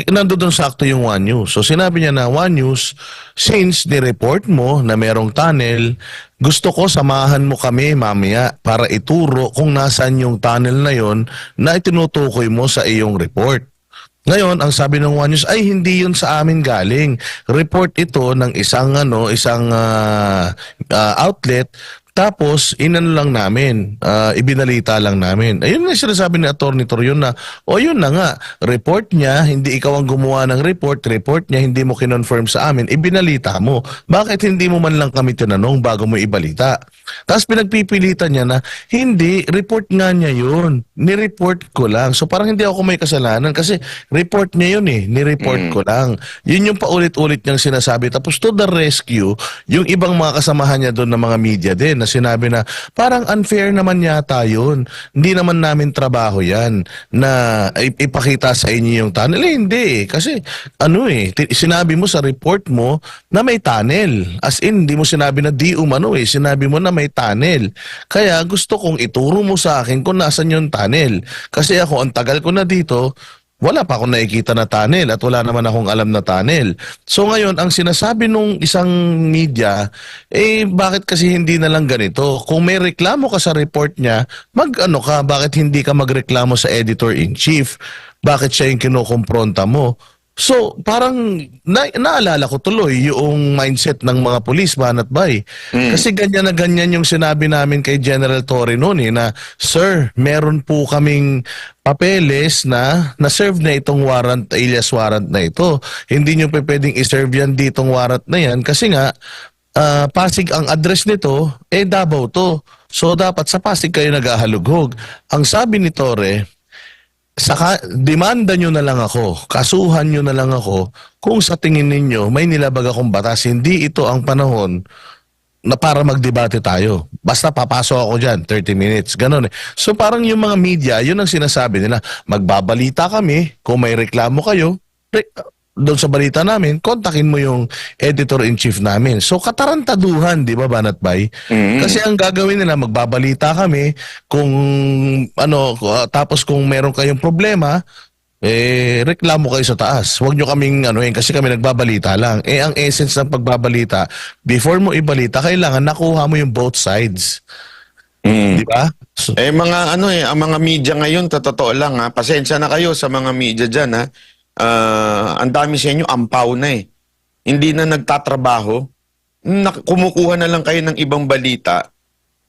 [SPEAKER 5] nandoon sakto yung One News. So sinabi niya na One News, since ni-report mo na merong tunnel, gusto ko samahan mo kami mamaya para ituro kung nasaan yung tunnel na yon na itinutukoy mo sa iyong report. Ngayon, ang sabi ng One News ay hindi yun sa amin galing. Report ito ng isang outlet. Tapos, inano lang namin, ibinalita lang namin. Ayun nga sinasabi ni Atty. Torion na, yun na nga, report niya, hindi ikaw ang gumawa ng report niya, hindi mo kinonfirm sa amin, ibinalita mo. Bakit hindi mo man lang kami tinanong bago mo ibalita? Tapos pinagpipilitan niya na, hindi, report nga niya yun. Ni-report ko lang. So parang hindi ako may kasalanan kasi report niya yun ni-report ko lang. Yun yung paulit-ulit niyang sinasabi. Tapos to the rescue, yung ibang mga kasamahan niya doon na mga media din, na sinabi na parang unfair naman yata yun. Hindi naman namin trabaho yan na ipakita sa inyo yung tunnel. Hindi. Kasi sinabi mo sa report mo na may tunnel. As in, hindi mo sinabi na di umano Sinabi mo na may tunnel. Kaya gusto kong ituro mo sa akin kung nasan yung tunnel. Kasi ako, ang tagal ko na dito, wala pa akong nakikita na tunnel at wala naman akong alam na tunnel. So ngayon, ang sinasabi nung isang media, bakit kasi hindi na lang ganito? Kung may reklamo ka sa report niya, bakit hindi ka magreklamo sa editor-in-chief? Bakit siya yung kinukumpronta mo? So, parang naalala ko tuloy yung mindset ng mga pulis, Banat Bay. Kasi ganyan na ganyan yung sinabi namin kay General Torre noon na, Sir, meron po kaming papeles na na-serve na itong warrant, alias warrant na ito. Hindi nyo pa pwedeng i-serve yan ditong warrant na yan kasi nga, Pasig ang address nito, Davao to. So, dapat sa Pasig kayo naghahalughog. Ang sabi ni Torre, demanda nyo na lang ako, kasuhan nyo na lang ako kung sa tingin ninyo may nilabag akong batas, hindi ito ang panahon na para magdebate tayo. Basta papasok ako dyan, 30 minutes, ganun eh. So parang yung mga media, yun ang sinasabi nila, magbabalita kami, kung may reklamo kayo, doon sa balita namin, kontakin mo yung editor-in-chief namin. So, katarantaduhan, di ba, Banat Bay? Kasi ang gagawin nila, magbabalita kami kung, tapos kung meron kayong problema, reklamo kayo sa taas. Huwag nyo kaming, kasi kami nagbabalita lang. Ang essence ng pagbabalita, before mo ibalita, kailangan nakuha mo yung both sides. Di ba? So,
[SPEAKER 2] ang mga media ngayon, totoo lang pasensya na kayo sa mga media dyan ang dami sa inyo, ampaw na eh. Hindi na nagtatrabaho. Kumukuha na lang kayo ng ibang balita.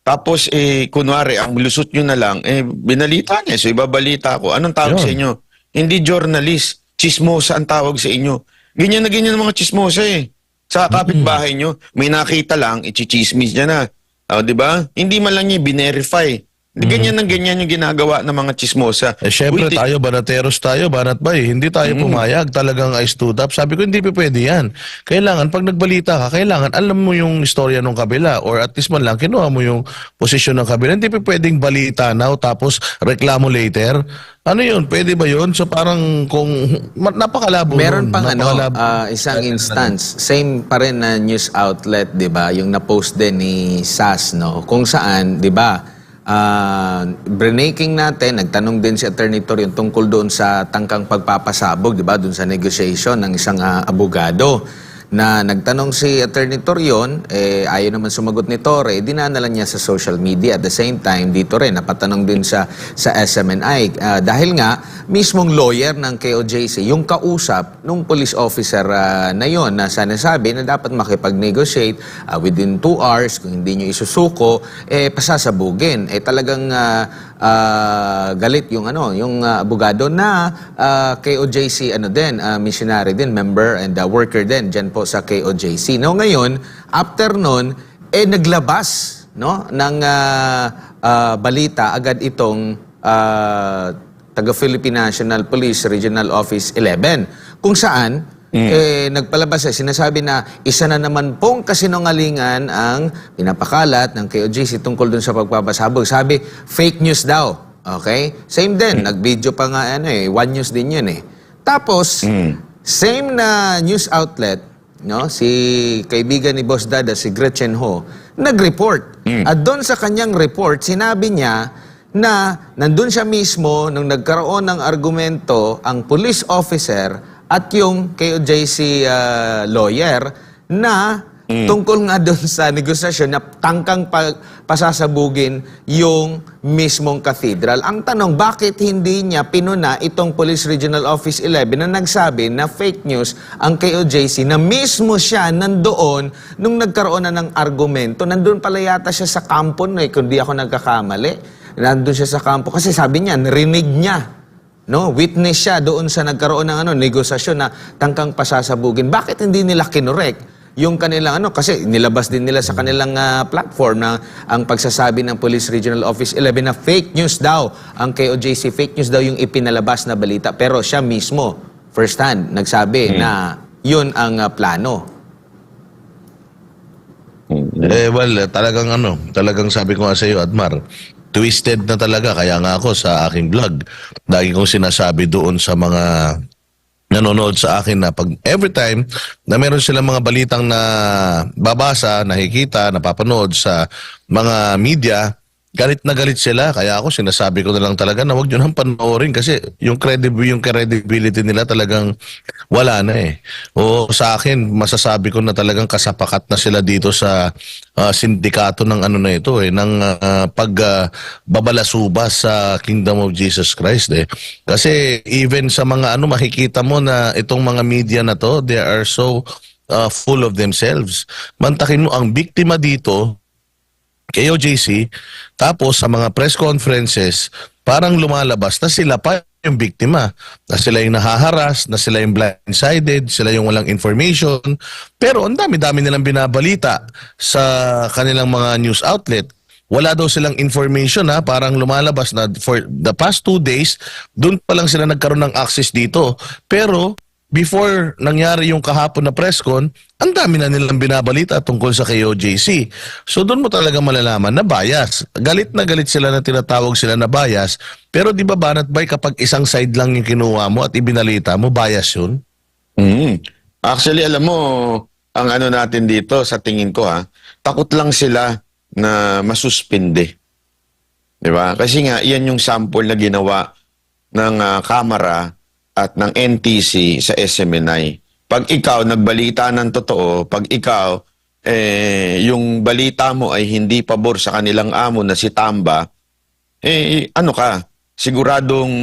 [SPEAKER 2] Tapos, kunwari, ang lusot nyo na lang, binalita niya. So, ibabalita ko. Anong tawag sa inyo? Hindi journalist. Chismosa ang tawag sa inyo. Ganyan na ganyan ang mga chismosa eh. Sa kapitbahay nyo, may nakita lang, ichichismis niya na. Di ba? Hindi man lang niya binerify. Ganyan yung ginagawa ng mga chismosa.
[SPEAKER 5] Syempre tayo, banateros tayo, Banat Bay. Hindi tayo pumayag. Talagang I stood up. Sabi ko, hindi pa pwede yan. Kailangan, pag nagbalita ka, kailangan alam mo yung istorya ng kabila or at least man lang, kinuha mo yung posisyon ng kabila. Hindi pa pwedeng balita now tapos reklamo later. Ano yun? Pwede ba yun? So parang kung napakalabo
[SPEAKER 3] Meron
[SPEAKER 5] nun,
[SPEAKER 3] pang isang instance, same pa rin na news outlet, 'di ba? Yung na-post din ni SAS, no? Kung saan, 'di ba? Breaking natin, nagtanong din si Attorney Torion tungkol doon sa tangkang pagpapasabog, 'di ba? Doon sa negotiation ng isang abogado. Na nagtanong si Attorney Torion, ayaw naman sumagot ni Torre, dinadala niya sa social media. At the same time, dito rin, napatanong din sa SMNI. Dahil nga, mismong lawyer ng KOJC, yung kausap nung police officer na yon na sinasabi na dapat makipag-negotiate within 2 hours, kung hindi nyo isusuko, pasasabugin. Talagang galit yung abogado na KOJC missionary din, member and worker din diyan po sa KOJC. No, ngayon, after noon naglabas ng balita agad itong taga Philippine National Police Regional Office 11 kung saan nagpalabas sinasabi na isa na naman pong kasinungalingan ang pinapakalat ng KOJC tungkol dun sa pagpapasabog. Sabi, fake news daw. Okay? Same din. Nag-video pa nga One News din yun Tapos, same na news outlet, si kaibigan ni Boss Dada, si Gretchen Ho, nag-report. At doon sa kanyang report, sinabi niya na nandun siya mismo nung nagkaroon ng argumento ang police officer at yung KOJC lawyer na tungkol nga doon sa negosasyon na tangkang pasasabugin yung mismong cathedral. Ang tanong, bakit hindi niya pinuna itong Police Regional Office 11 na nagsabi na fake news ang KOJC na mismo siya nandoon nung nagkaroon na ng argumento. Nandun pala yata siya sa kampo, kung di ako nagkakamali. Nandun siya sa kampo kasi sabi niya, narinig niya. Witness siya doon sa nagkaroon ng negosasyon na tangkang pasasabugin. Bakit hindi nila kinorek yung kanilang kasi nilabas din nila sa kanilang platform na ang pagsasabi ng Police Regional Office 11 na fake news daw ang KOJC, fake news daw yung ipinalabas na balita. Pero siya mismo, first hand, nagsabi na yun ang plano.
[SPEAKER 5] Talagang sabi ko nga sa iyo, Admar, twisted na talaga. Kaya nga ako sa aking vlog, lagi kong sinasabi doon sa mga nanonood sa akin na pag every time na meron silang mga balitang na babasa, nakikita, napapanood sa mga media, galit na galit sila. Kaya ako sinasabi ko na lang talaga na wag nyo nang panoorin kasi yung credibility nila talagang wala na eh. O sa akin, masasabi ko na talagang kasapakat na sila dito sa sindikato ng ano na ito eh, ng pagbabalasubas sa Kingdom of Jesus Christ eh. Kasi even sa mga ano, makikita mo na itong mga media na to, they are so full of themselves. Mantakin mo, ang biktima dito, kay OJC, tapos sa mga press conferences, parang lumalabas na sila pa yung biktima, na sila yung nahaharas, na sila yung blindsided, sila yung walang information, pero ang dami-dami nilang binabalita sa kanilang mga news outlet. Wala daw silang information ha, parang lumalabas na for the past 2 days, doon pa lang sila nagkaroon ng access dito. Pero before nangyari yung kahapon na press con, ang dami na nilang binabalita tungkol sa KOJC. So doon mo talaga malalaman na bias. Galit na galit sila na tinatawag sila na bias. Pero di ba Banat Bay, kapag isang side lang yung kinuha mo at ibinalita mo, bias yun?
[SPEAKER 2] Actually, alam mo, ang ano natin dito, sa tingin ko takot lang sila na masuspinde. Di ba? Kasi nga, yan yung sample na ginawa ng Kamara at ng NTC sa SMNI. Pag ikaw nagbalita ng totoo, pag ikaw yung balita mo ay hindi pabor sa kanilang amo na si Tamba, ano ka? Siguradong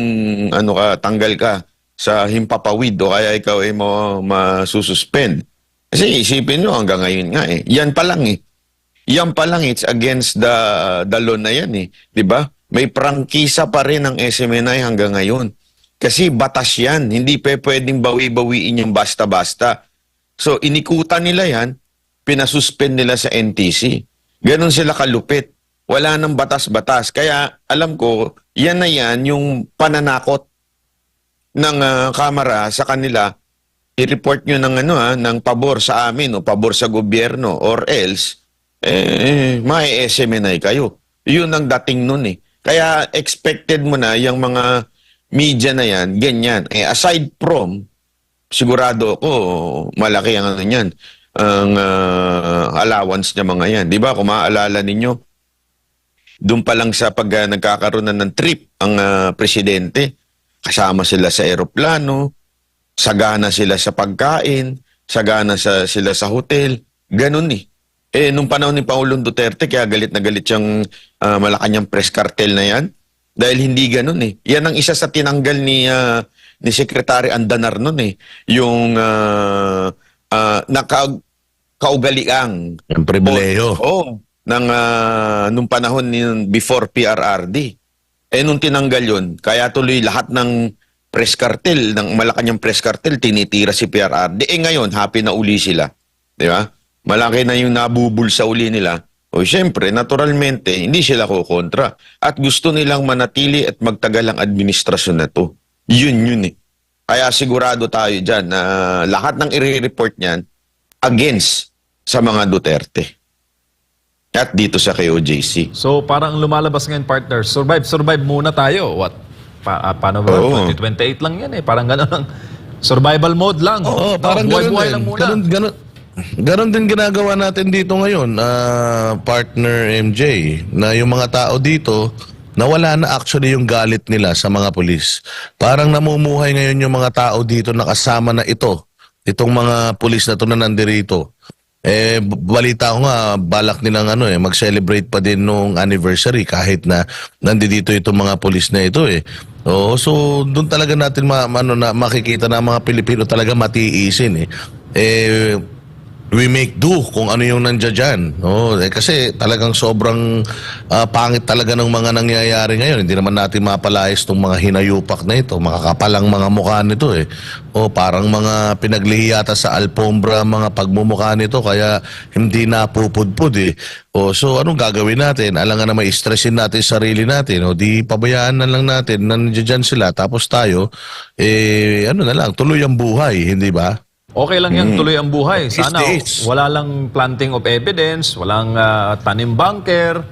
[SPEAKER 2] tanggal ka sa himpapawid o kaya ikaw ay mo masususpend. Kasi isipin nyo hanggang ngayon nga yan pa lang Yan pa lang, it's against the law na yan 'di ba? May prangkisa pa rin ang SMNI hanggang ngayon. Kasi batas yan, hindi pwedeng bawi-bawiin yung basta-basta. So inikutan nila yan, pinasuspend nila sa NTC. Ganon sila kalupit. Wala nang batas-batas. Kaya alam ko, yan na yan yung pananakot ng Kamara sa kanila. I-report nyo ng ng pabor sa amin o pabor sa gobyerno or else may SMNI kayo. Yun ang dating nun Kaya expected mo na yung mga media na yan, ganyan. Aside from, sigurado ko, malaki ang yan, ang allowance niya mga yan. Di ba, kung maaalala ninyo, doon pa lang sa pag nagkakaroon na ng trip ang presidente, kasama sila sa eroplano, sagana sila sa pagkain, sagana sila sa hotel, ganun nung panahon ni Pangulong Duterte, kaya galit na galit yung Malacanang press cartel na yan. Dahil hindi ganun Yan ang isa sa tinanggal ni Secretary Andanar nun yung kaugaliang.
[SPEAKER 5] Yung pribileyo.
[SPEAKER 2] Nung panahon before PRRD. Nung tinanggal yun, kaya tuloy lahat ng press cartel, ng Malacanang press cartel, tinitira si PRRD. Ngayon, happy na uli sila. Di ba? Malaki na yung nabubulsa uli nila. O siyempre, naturalmente, hindi sila kukontra. At gusto nilang manatili at magtagal ang administrasyon na to. Yun Kaya sigurado tayo dyan na lahat ng i-report niyan against sa mga Duterte. At dito sa KOJC.
[SPEAKER 1] So parang lumalabas ngayon, partner, survive muna tayo. What? Paano ba?
[SPEAKER 2] Oo.
[SPEAKER 1] 2028 lang yan Parang gano'n lang. Survival mode lang.
[SPEAKER 5] Oo, parang
[SPEAKER 1] buhay-buhay
[SPEAKER 5] ganun
[SPEAKER 1] lang
[SPEAKER 5] din.
[SPEAKER 1] muna.
[SPEAKER 5] Ganon din ginagawa natin dito ngayon, partner MJ, na yung mga tao dito, nawala na actually yung galit nila sa mga pulis. Parang namumuhay ngayon yung mga tao dito na kasama na itong mga pulis na to na nandirito. Balita ko nga, balak nilang mag-celebrate pa din nung anniversary kahit na nandito itong mga pulis na ito so doon talaga natin makikita na mga Pilipino talaga matiisin we make do kung ano yung nandiyan dyan. Kasi talagang sobrang pangit talaga ng mga nangyayari ngayon. Hindi naman natin mapalayas itong mga hinayupak na ito. Makakapalang mga mukha nito parang mga pinaglihi yata sa alpombra mga pagmumukha nito kaya hindi napupudpud so anong gagawin natin? Alangan na may stressin natin sarili natin. Di pabayaan na lang natin na nandiyan sila tapos tayo, na lang, tuloy ang buhay, hindi ba?
[SPEAKER 1] Okay lang yan, tuloy ang buhay. Sana
[SPEAKER 5] These days.
[SPEAKER 1] wala lang planting of evidence, walang tanim bunker,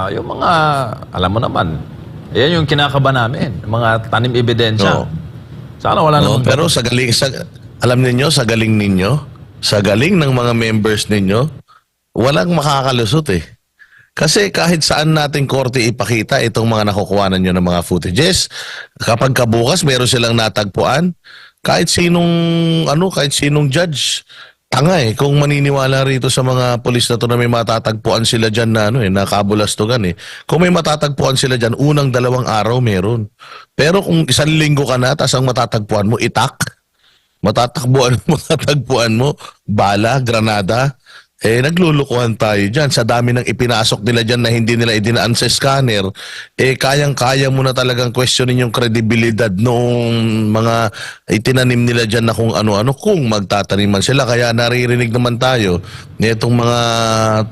[SPEAKER 1] yung mga, alam mo naman, yan yung kinakaba namin, mga tanim ebidensya. Sana wala naman.
[SPEAKER 5] Pero alam ninyo, sa galing ng mga members ninyo, walang makakalusot Kasi kahit saan nating korte ipakita itong mga nakukuhanan nyo ng mga footages, kapag kabukas meron silang natagpuan, kahit sinong judge, tanga kung maniniwala rito sa mga pulis na to na may matatagpuan sila dyan na nakabulastugan Kung may matatagpuan sila dyan, unang 2 araw meron. Pero kung 1 linggo ka na, tas ang matatagpuan mo, matatagpuan mo, bala, granada, naglulukuhan tayo dyan. Sa dami ng ipinasok nila dyan na hindi nila idinaan sa scanner, kayang-kaya mo na talagang questionin yung kredibilidad noong mga itinanim nila dyan na kung ano-ano, kung magtataniman sila. Kaya naririnig naman tayo nitong mga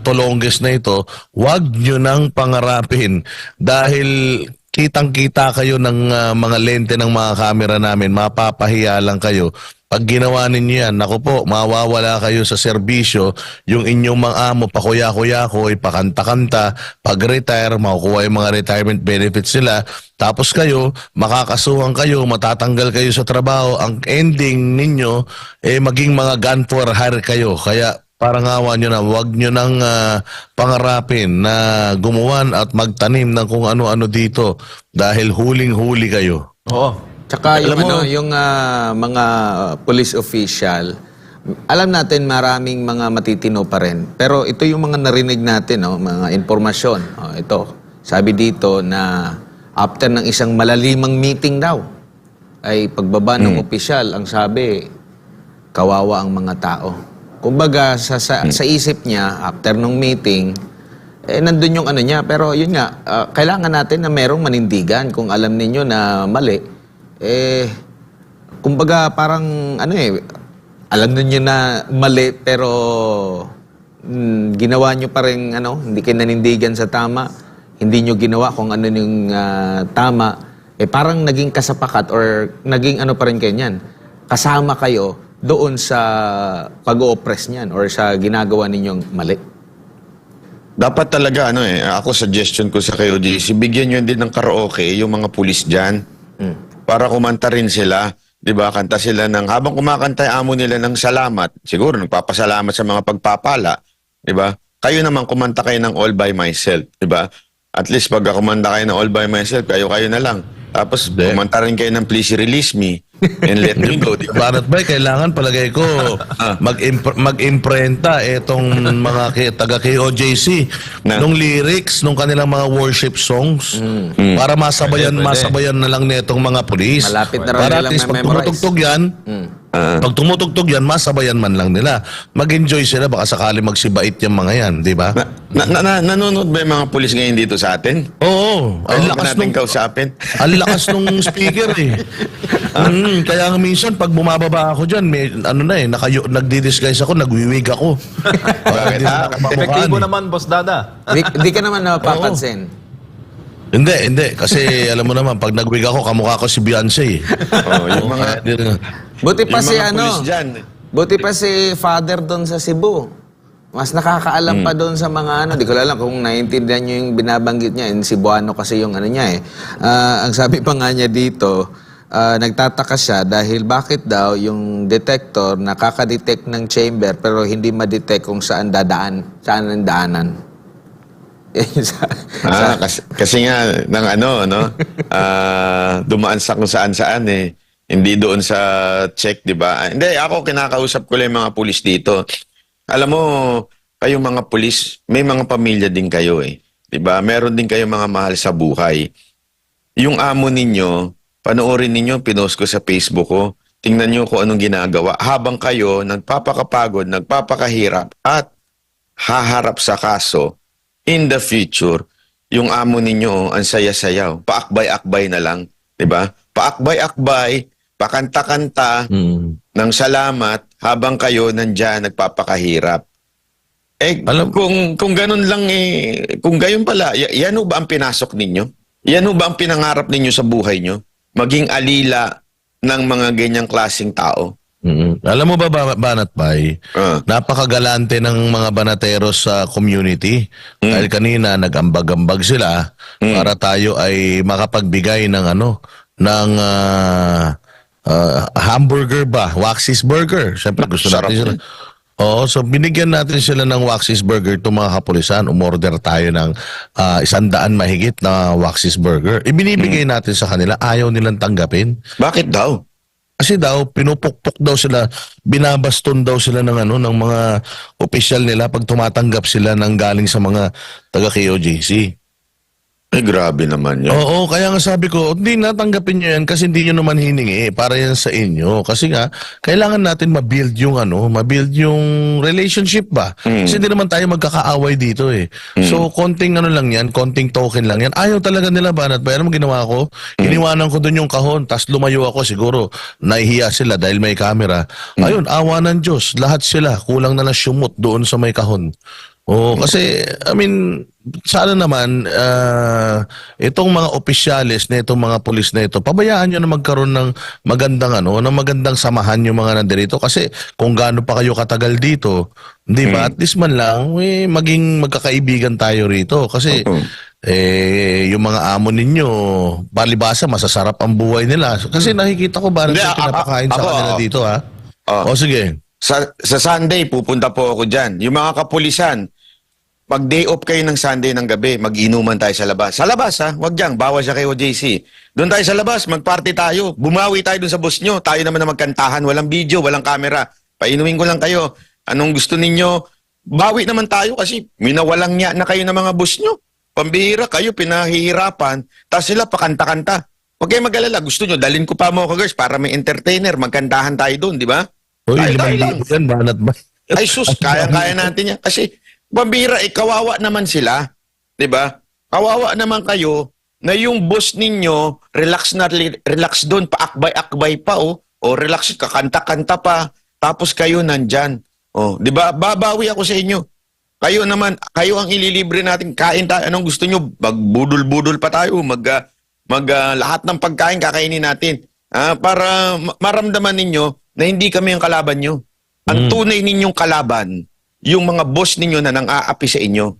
[SPEAKER 5] tolongges na ito, wag nyo nang pangarapin dahil kitang-kita kayo ng mga lente ng mga kamera namin, mapapahiya lang kayo. Pag ginawa ninyo yan, naku po, mawawala kayo sa serbisyo, yung inyong mga amo, pakuya-kuya-kuy, pakanta-kanta, pag-retire, makukuha yung mga retirement benefits nila, tapos kayo, makakasuhan kayo, matatanggal kayo sa trabaho, ang ending ninyo, maging mga gun for hire kayo. Kaya parang awa nyo na, wag nyo nang pangarapin na gumawan at magtanim ng kung ano-ano dito dahil huling-huli kayo.
[SPEAKER 1] Oo.
[SPEAKER 3] Tsaka yung,
[SPEAKER 2] Alam mo-
[SPEAKER 3] yung mga police official, alam natin maraming mga matitino pa rin. Pero ito yung mga narinig natin, mga informasyon. Ito, sabi dito na after ng isang malalimang meeting daw, ay pagbaba ng opisyal, ang sabi, kawawa ang mga tao. Kumbaga, sa isip niya, after ng meeting, nandun yung ano niya. Pero yun nga, kailangan natin na merong manindigan. Kung alam ninyo na mali, kumbaga parang alam niyo na mali pero ginawa niyo pa rin hindi kayo nanindigan sa tama, hindi niyo ginawa kung ano yung tama, parang naging kasapakat or naging pa rin kayo niyan. Kasama kayo doon sa pag-o-oppress niyan or sa ginagawa ninyong mali.
[SPEAKER 2] Dapat talaga, ako suggestion ko sa kayo, JC, bigyan nyo din ng karaoke yung mga pulis dyan. Para kumanta rin sila, 'di ba? Kanta sila habang kumakanta yung amo nila ng salamat, siguro nagpapasalamat sa mga pagpapala, 'di ba? Kayo naman kumanta kayo ng All by Myself, 'di ba? At least pag kumanta kayo ng All by Myself, kayo na lang. Tapos kumanta rin kayo ng Please Release Me and Let Me Go, 'di ba?
[SPEAKER 5] Banat ba, kailangan palagay ko mag-imprenta itong mga taga KOJC nung lyrics nung kanilang mga worship songs para masabayan na lang nitong mga pulis.
[SPEAKER 3] Malapit na raw
[SPEAKER 5] para
[SPEAKER 3] nilang
[SPEAKER 5] at least pag
[SPEAKER 3] ma-memorize.
[SPEAKER 5] tumutugtog yan, pag tumutugtog yan, masabayan man lang nila. Mag-enjoy sila, baka sakali magsibait yung mga yan, di ba?
[SPEAKER 2] Nanonood ba yung mga pulis ngayon dito sa atin?
[SPEAKER 5] Oo. Ang
[SPEAKER 2] Ang
[SPEAKER 5] lakas
[SPEAKER 2] natin
[SPEAKER 5] nung
[SPEAKER 2] kausapin.
[SPEAKER 5] ang lakas nung speaker kaya nga minsan pag bumababa ako diyan, may nagdi-disguise ako, nagwiwig ako.
[SPEAKER 2] Bakit?
[SPEAKER 1] Epektibo naman, Boss Dada.
[SPEAKER 3] Hindi ka naman napapansin.
[SPEAKER 5] Hindi. Kasi alam mo naman, pag nagwig ako, kamukha ko si Beyonce.
[SPEAKER 2] Yung mga
[SPEAKER 3] Buti pa
[SPEAKER 2] yung
[SPEAKER 3] si
[SPEAKER 2] mga pulis dyan.
[SPEAKER 3] Buti pa si Father doon sa Cebu. Mas nakakaalam pa doon sa mga di ko alam kung naiintindihan niyo yung binabanggit niya. In Cebuano kasi yung niya ang sabi pa nga niya dito, nagtataka siya dahil bakit daw yung detector nakaka-detect ng chamber pero hindi ma-detect kung saan ang daanan.
[SPEAKER 2] Kasi nga dumaan sa kung saan-saan Hindi doon sa check, di ba? Hindi, ako kinakausap ko lang yung mga pulis dito. Alam mo, kayong mga pulis, may mga pamilya din kayo di ba? Meron din kayong mga mahal sa buhay. Yung amo ninyo, panoorin ninyo, pinost ko sa Facebook ko, tingnan nyo kung anong ginagawa. Habang kayo nagpapakapagod, nagpapakahirap, at haharap sa kaso, in the future, yung amo ninyo, ang saya-sayaw. Paakbay-akbay na lang, di ba? Paakbay-akbay, pakanta-kanta ng salamat habang kayo nandyan nagpapakahirap. Kung ganun lang kung gayon pala, yan ho ba ang pinasok ninyo? Yan ho ba ang pinangarap ninyo sa buhay nyo? Maging alila ng mga ganyang klaseng tao?
[SPEAKER 5] Alam mo ba, Banat Bay, napakagalante ng mga banateros sa community. Dahil kanina nag-ambag-ambag sila para tayo ay makapagbigay ng hamburger ba? Waxis burger. Siyempre gusto natin sila. Oo, so binigyan natin sila ng Waxis Burger itong mga kapulisan. Umorder tayo ng 100 mahigit na Waxis Burger. Ibinibigay natin sa kanila, ayaw nilang tanggapin.
[SPEAKER 2] Bakit daw?
[SPEAKER 5] Kasi daw, pinupukpok daw sila, binabaston daw sila ng ng mga opisyal nila pag tumatanggap sila ng galing sa mga taga-KOJC.
[SPEAKER 2] Ay, grabe naman yun.
[SPEAKER 5] Oo, kaya nga sabi ko, hindi natanggapin nyo yan kasi hindi nyo naman hiningi para yan sa inyo. Kasi nga, kailangan natin ma-build yung ma-build yung relationship ba? Kasi hindi naman tayo magkakaaway dito eh. So, konting lang yan, konting token lang yan. Ayaw talaga nila banat ba? Alam mo ginawa ko? Iniwanan ko dun yung kahon, tas lumayo ako siguro. Nahihiya sila dahil may camera. Ayun, awa ng Diyos. Lahat sila, kulang na lang sumot doon sa may kahon. Oo, kasi, I mean, sana naman, itong mga opisyalis na itong mga pulis na ito, pabayaan nyo na magkaroon ng magandang ng magandang samahan yung mga nandirito. Kasi kung gaano pa kayo katagal dito, di ba? At least man lang, maging magkakaibigan tayo rito. Kasi, yung mga amo ninyo, palibasa, masasarap ang buhay nila. Kasi nakikita ko ba
[SPEAKER 2] Hindi,
[SPEAKER 5] pinapakain sa
[SPEAKER 2] ako,
[SPEAKER 5] kanila dito, ha?
[SPEAKER 2] Oh.
[SPEAKER 5] O, sige.
[SPEAKER 2] Sa Sunday, pupunta po ako dyan. Yung mga kapulisan, pag day off kayo ng Sunday ng gabi, mag-inuman tayo sa labas. Sa labas, ha? Huwag dyan. Bawal siya kay OJC. Doon tayo sa labas. Mag-party tayo. Bumawi tayo doon sa boss nyo. Tayo naman na magkantahan. Walang video, walang camera. Painumin ko lang kayo. Anong gusto ninyo? Bawi naman tayo kasi minawalang niya na kayo ng mga boss nyo. Pambihira kayo, pinahihirapan. Tapos sila pakanta-kanta. Huwag kayo mag-alala. Gusto nyo, dalhin ko pa mga girls para may entertainer. Magkantahan tayo doon, di ba?
[SPEAKER 5] Uy,
[SPEAKER 2] Tayo lang.
[SPEAKER 5] yan, banat ba?
[SPEAKER 2] Ay sus, kaya-kaya natin yan. Kasi, pambira, kawawa naman sila. 'Di ba? Kawawa naman kayo na yung boss ninyo, relax na, relax doon, paakbay-akbay pa, o relax, kakanta-kanta pa, tapos kayo nandyan. 'Di ba? Babawi ako sa inyo. Kayo naman, kayo ang ililibre natin, kain tayo, anong gusto nyo? Magbudol-budol pa tayo, lahat ng pagkain kakainin natin. Para maramdaman ninyo na hindi kami ang kalaban nyo. Ang tunay ninyong kalaban, yung mga boss ninyo na nang-aapi sa inyo.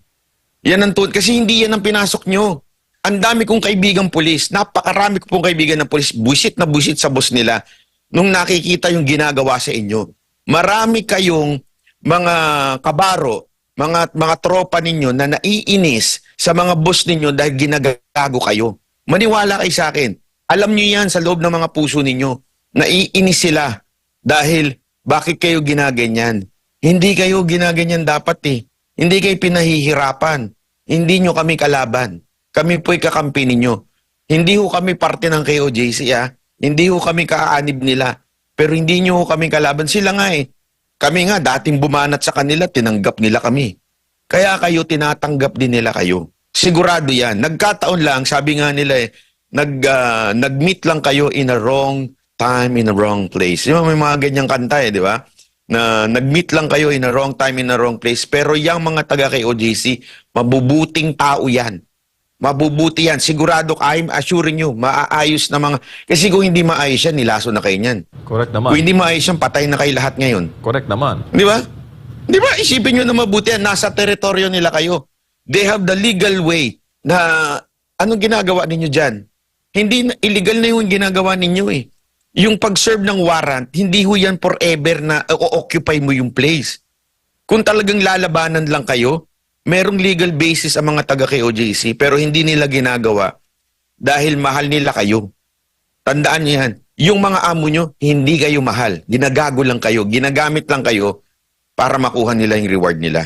[SPEAKER 2] Yan ang kasi hindi yan ang pinasok nyo. Ang dami kong kaibigang pulis, napakarami ko pong kaibigan ng pulis, buwisit na buwisit sa boss nila nung nakikita yung ginagawa sa inyo. Marami kayong mga kabaro, mga tropa ninyo na naiinis sa mga boss ninyo dahil ginagago kayo. Maniwala kayo sa akin. Alam nyo yan sa loob ng mga puso ninyo. Naiinis sila dahil bakit kayo ginaganyan? Hindi kayo ginaganyan dapat eh. Hindi kayo pinahihirapan. Hindi nyo kami kalaban. Kami po'y kakampi ninyo. Hindi ho kami parte ng KOJC Hindi ho kami kaanib nila. Pero hindi nyo ho kami kalaban. Sila nga eh. Kami nga dating bumanat sa kanila, tinanggap nila kami. Kaya kayo, tinatanggap din nila kayo. Sigurado yan. Nagkataon lang, sabi nga nila nag-meet lang kayo in a wrong time, in a wrong place. Di ba may mga ganyang kanta di ba? Na nag-meet lang kayo in a wrong time, in a wrong place. Pero yung mga taga kay OJC, mabubuting tao yan. Mabubuti yan. Sigurado, I'm assuring you, maaayos na mga... Kasi kung hindi maayos yan, nilaso na kayo niyan.
[SPEAKER 1] Correct naman.
[SPEAKER 2] Kung hindi maayos yan, patay na kayo lahat ngayon.
[SPEAKER 1] Correct naman.
[SPEAKER 2] Di ba? Di ba? Isipin nyo na mabuti yan. Nasa teritoryo nila kayo. They have the legal way na anong ginagawa ninyo dyan? Hindi, illegal na yung ginagawa ninyo eh. Yung pag-serve ng warrant, hindi ho yan forever na o-occupy mo yung place. Kung talagang lalabanan lang kayo, merong legal basis ang mga taga KOJC pero hindi nila ginagawa dahil mahal nila kayo. Tandaan niyo yan. Yung mga amo nyo, hindi kayo mahal. Ginagago lang kayo. Ginagamit lang kayo para makuha nila yung reward nila.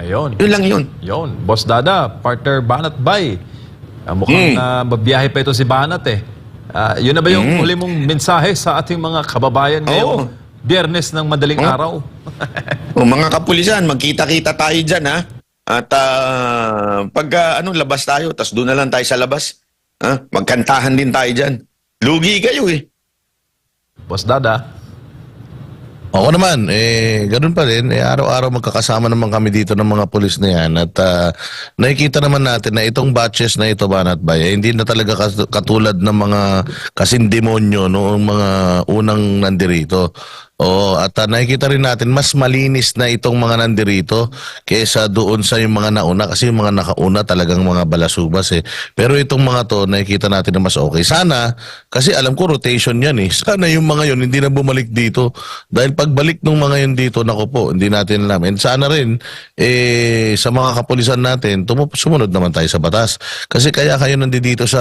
[SPEAKER 1] Ayun.
[SPEAKER 2] Yun lang yun.
[SPEAKER 1] Yun. Boss Dada, partner Banat Bay. Mukhang mabiyahe pa ito si Banat eh. Yun na ba yung uli mong mensahe sa ating mga kababayan ngayong Biyernes ng madaling araw?
[SPEAKER 2] Mga kapulisan, magkita-kita tayo dyan ha. At pag labas tayo, tas doon na lang tayo sa labas. Magkantahan din tayo dyan. Lugi kayo eh.
[SPEAKER 1] Boss Dada.
[SPEAKER 5] Ako naman, ganun pa rin. Araw-araw magkakasama naman kami dito ng mga pulis na yan. At nakikita naman natin na itong batches na ito, Banat Bay, hindi na talaga katulad ng mga kasing demonyo noong mga unang nandirito. Oo, at nakikita rin natin mas malinis na itong mga nandirito kaysa doon sa yung mga nauna kasi yung mga nakauna talagang mga balasubas eh. Pero itong mga to nakikita natin na mas okay. Sana, kasi alam ko rotation yan eh. Sana yung mga yun hindi na bumalik dito. Dahil pagbalik ng mga yun dito, naku po, hindi natin alam. And sana rin, sa mga kapulisan natin, sumunod naman tayo sa batas. Kasi kaya kayo nandito sa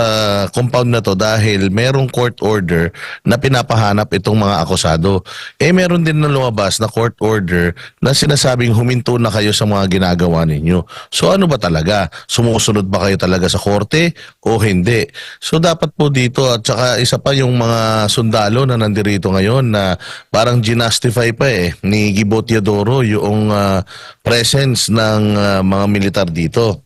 [SPEAKER 5] compound na to dahil merong court order na pinapahanap itong mga akusado. Meron din na lumabas na court order na sinasabing huminto na kayo sa mga ginagawa ninyo. So ano ba talaga? Sumusunod ba kayo talaga sa korte o hindi? So dapat po dito at saka isa pa yung mga sundalo na nandirito ngayon na parang ginastify pa ni Gibo Teodoro yung presence ng mga militar dito.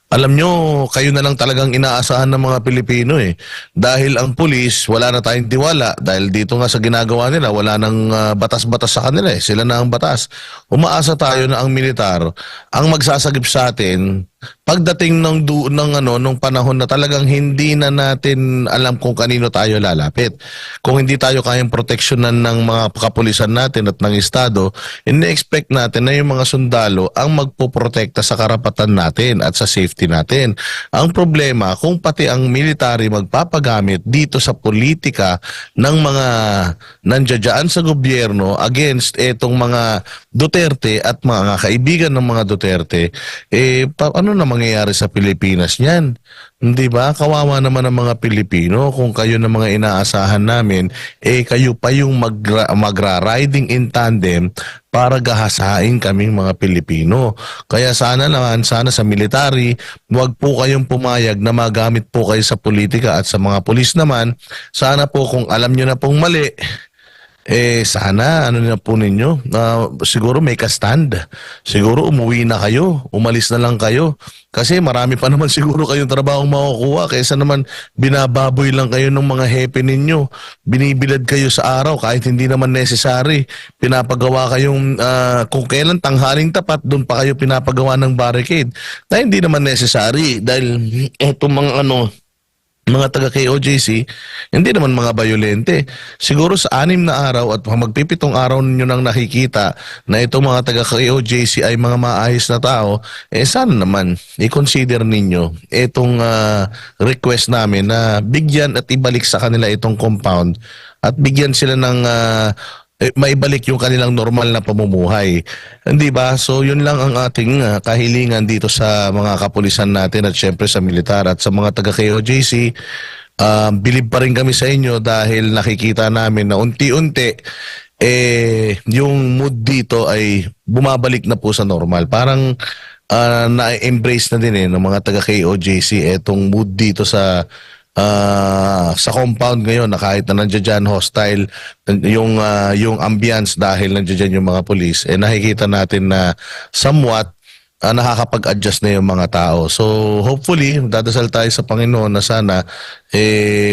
[SPEAKER 5] Alam nyo, kayo na lang talagang inaasahan ng mga Pilipino eh. Dahil ang pulis, wala na tayong tiwala. Dahil dito nga sa ginagawa nila, wala nang batas-batas sa kanila eh. Sila na ang batas. Umaasa tayo na ang militar, ang magsasagip sa atin, pagdating nung panahon na talagang hindi na natin alam kung kanino tayo lalapit. Kung hindi tayo kayang proteksyonan ng mga kapulisan natin at ng Estado, ini-expect natin na yung mga sundalo ang magpoprotekta sa karapatan natin at sa safety natin. Ang problema, kung pati ang military magpapagamit dito sa politika ng mga nandiyan sa gobyerno against etong mga Duterte at mga kaibigan ng mga Duterte, ano na mangyayari sa Pilipinas niyan? Hindi ba? Kawawa naman ang mga Pilipino kung kayo ng mga inaasahan namin, kayo pa yung magra-riding in tandem para gahasain kaming mga Pilipino. Kaya sana sa military, huwag po kayong pumayag na magamit po kayo sa politika at sa mga pulis naman. Sana po kung alam nyo na pong mali, sana, ano na po ninyo, siguro make a stand. Siguro umuwi na kayo, umalis na lang kayo. Kasi marami pa naman siguro kayong trabaho makukuha kaysa naman binababoy lang kayo ng mga hepe ninyo. Binibilad kayo sa araw kahit hindi naman necessary. Pinapagawa kayong, kung kailan tanghaling tapat, doon pa kayo pinapagawa ng barricade. Na hindi naman necessary dahil etong mga taga-KOJC, hindi naman mga bayolente. Siguro sa 6 na araw at magpipitong araw ninyo nang nakikita na itong mga taga-KOJC ay mga maayos na tao, sana naman i-consider ninyo itong request namin na bigyan at ibalik sa kanila itong compound at bigyan sila ng maibalik yung kanilang normal na pamumuhay. Hindi ba? So yun lang ang ating kahilingan dito sa mga kapulisan natin at syempre sa militar at sa mga taga-KOJC. Bilib pa rin kami sa inyo dahil nakikita namin na unti-unti yung mood dito ay bumabalik na po sa normal. Parang na-embrace na din ng mga taga-KOJC etong mood dito sa compound ngayon na kahit na nandiyan dyan hostile yung ambience dahil nandiyan dyan yung mga polis, nakikita natin na somewhat nakakapag-adjust na yung mga tao. So hopefully, dadasal tayo sa Panginoon na sana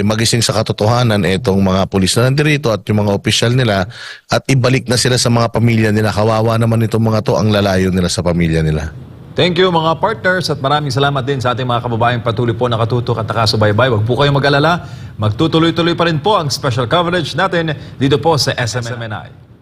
[SPEAKER 5] magising sa katotohanan itong mga pulis na nandirito at yung mga opisyal nila at ibalik na sila sa mga pamilya nila. Kawawa naman itong mga to, ang lalayo nila sa pamilya nila.
[SPEAKER 1] Thank you mga partners at maraming salamat din sa ating mga kababayang patuloy po nakatutok at nakasubaybay. Huwag po kayong mag-alala. Magtutuloy-tuloy pa rin po ang special coverage natin dito po sa SMNI.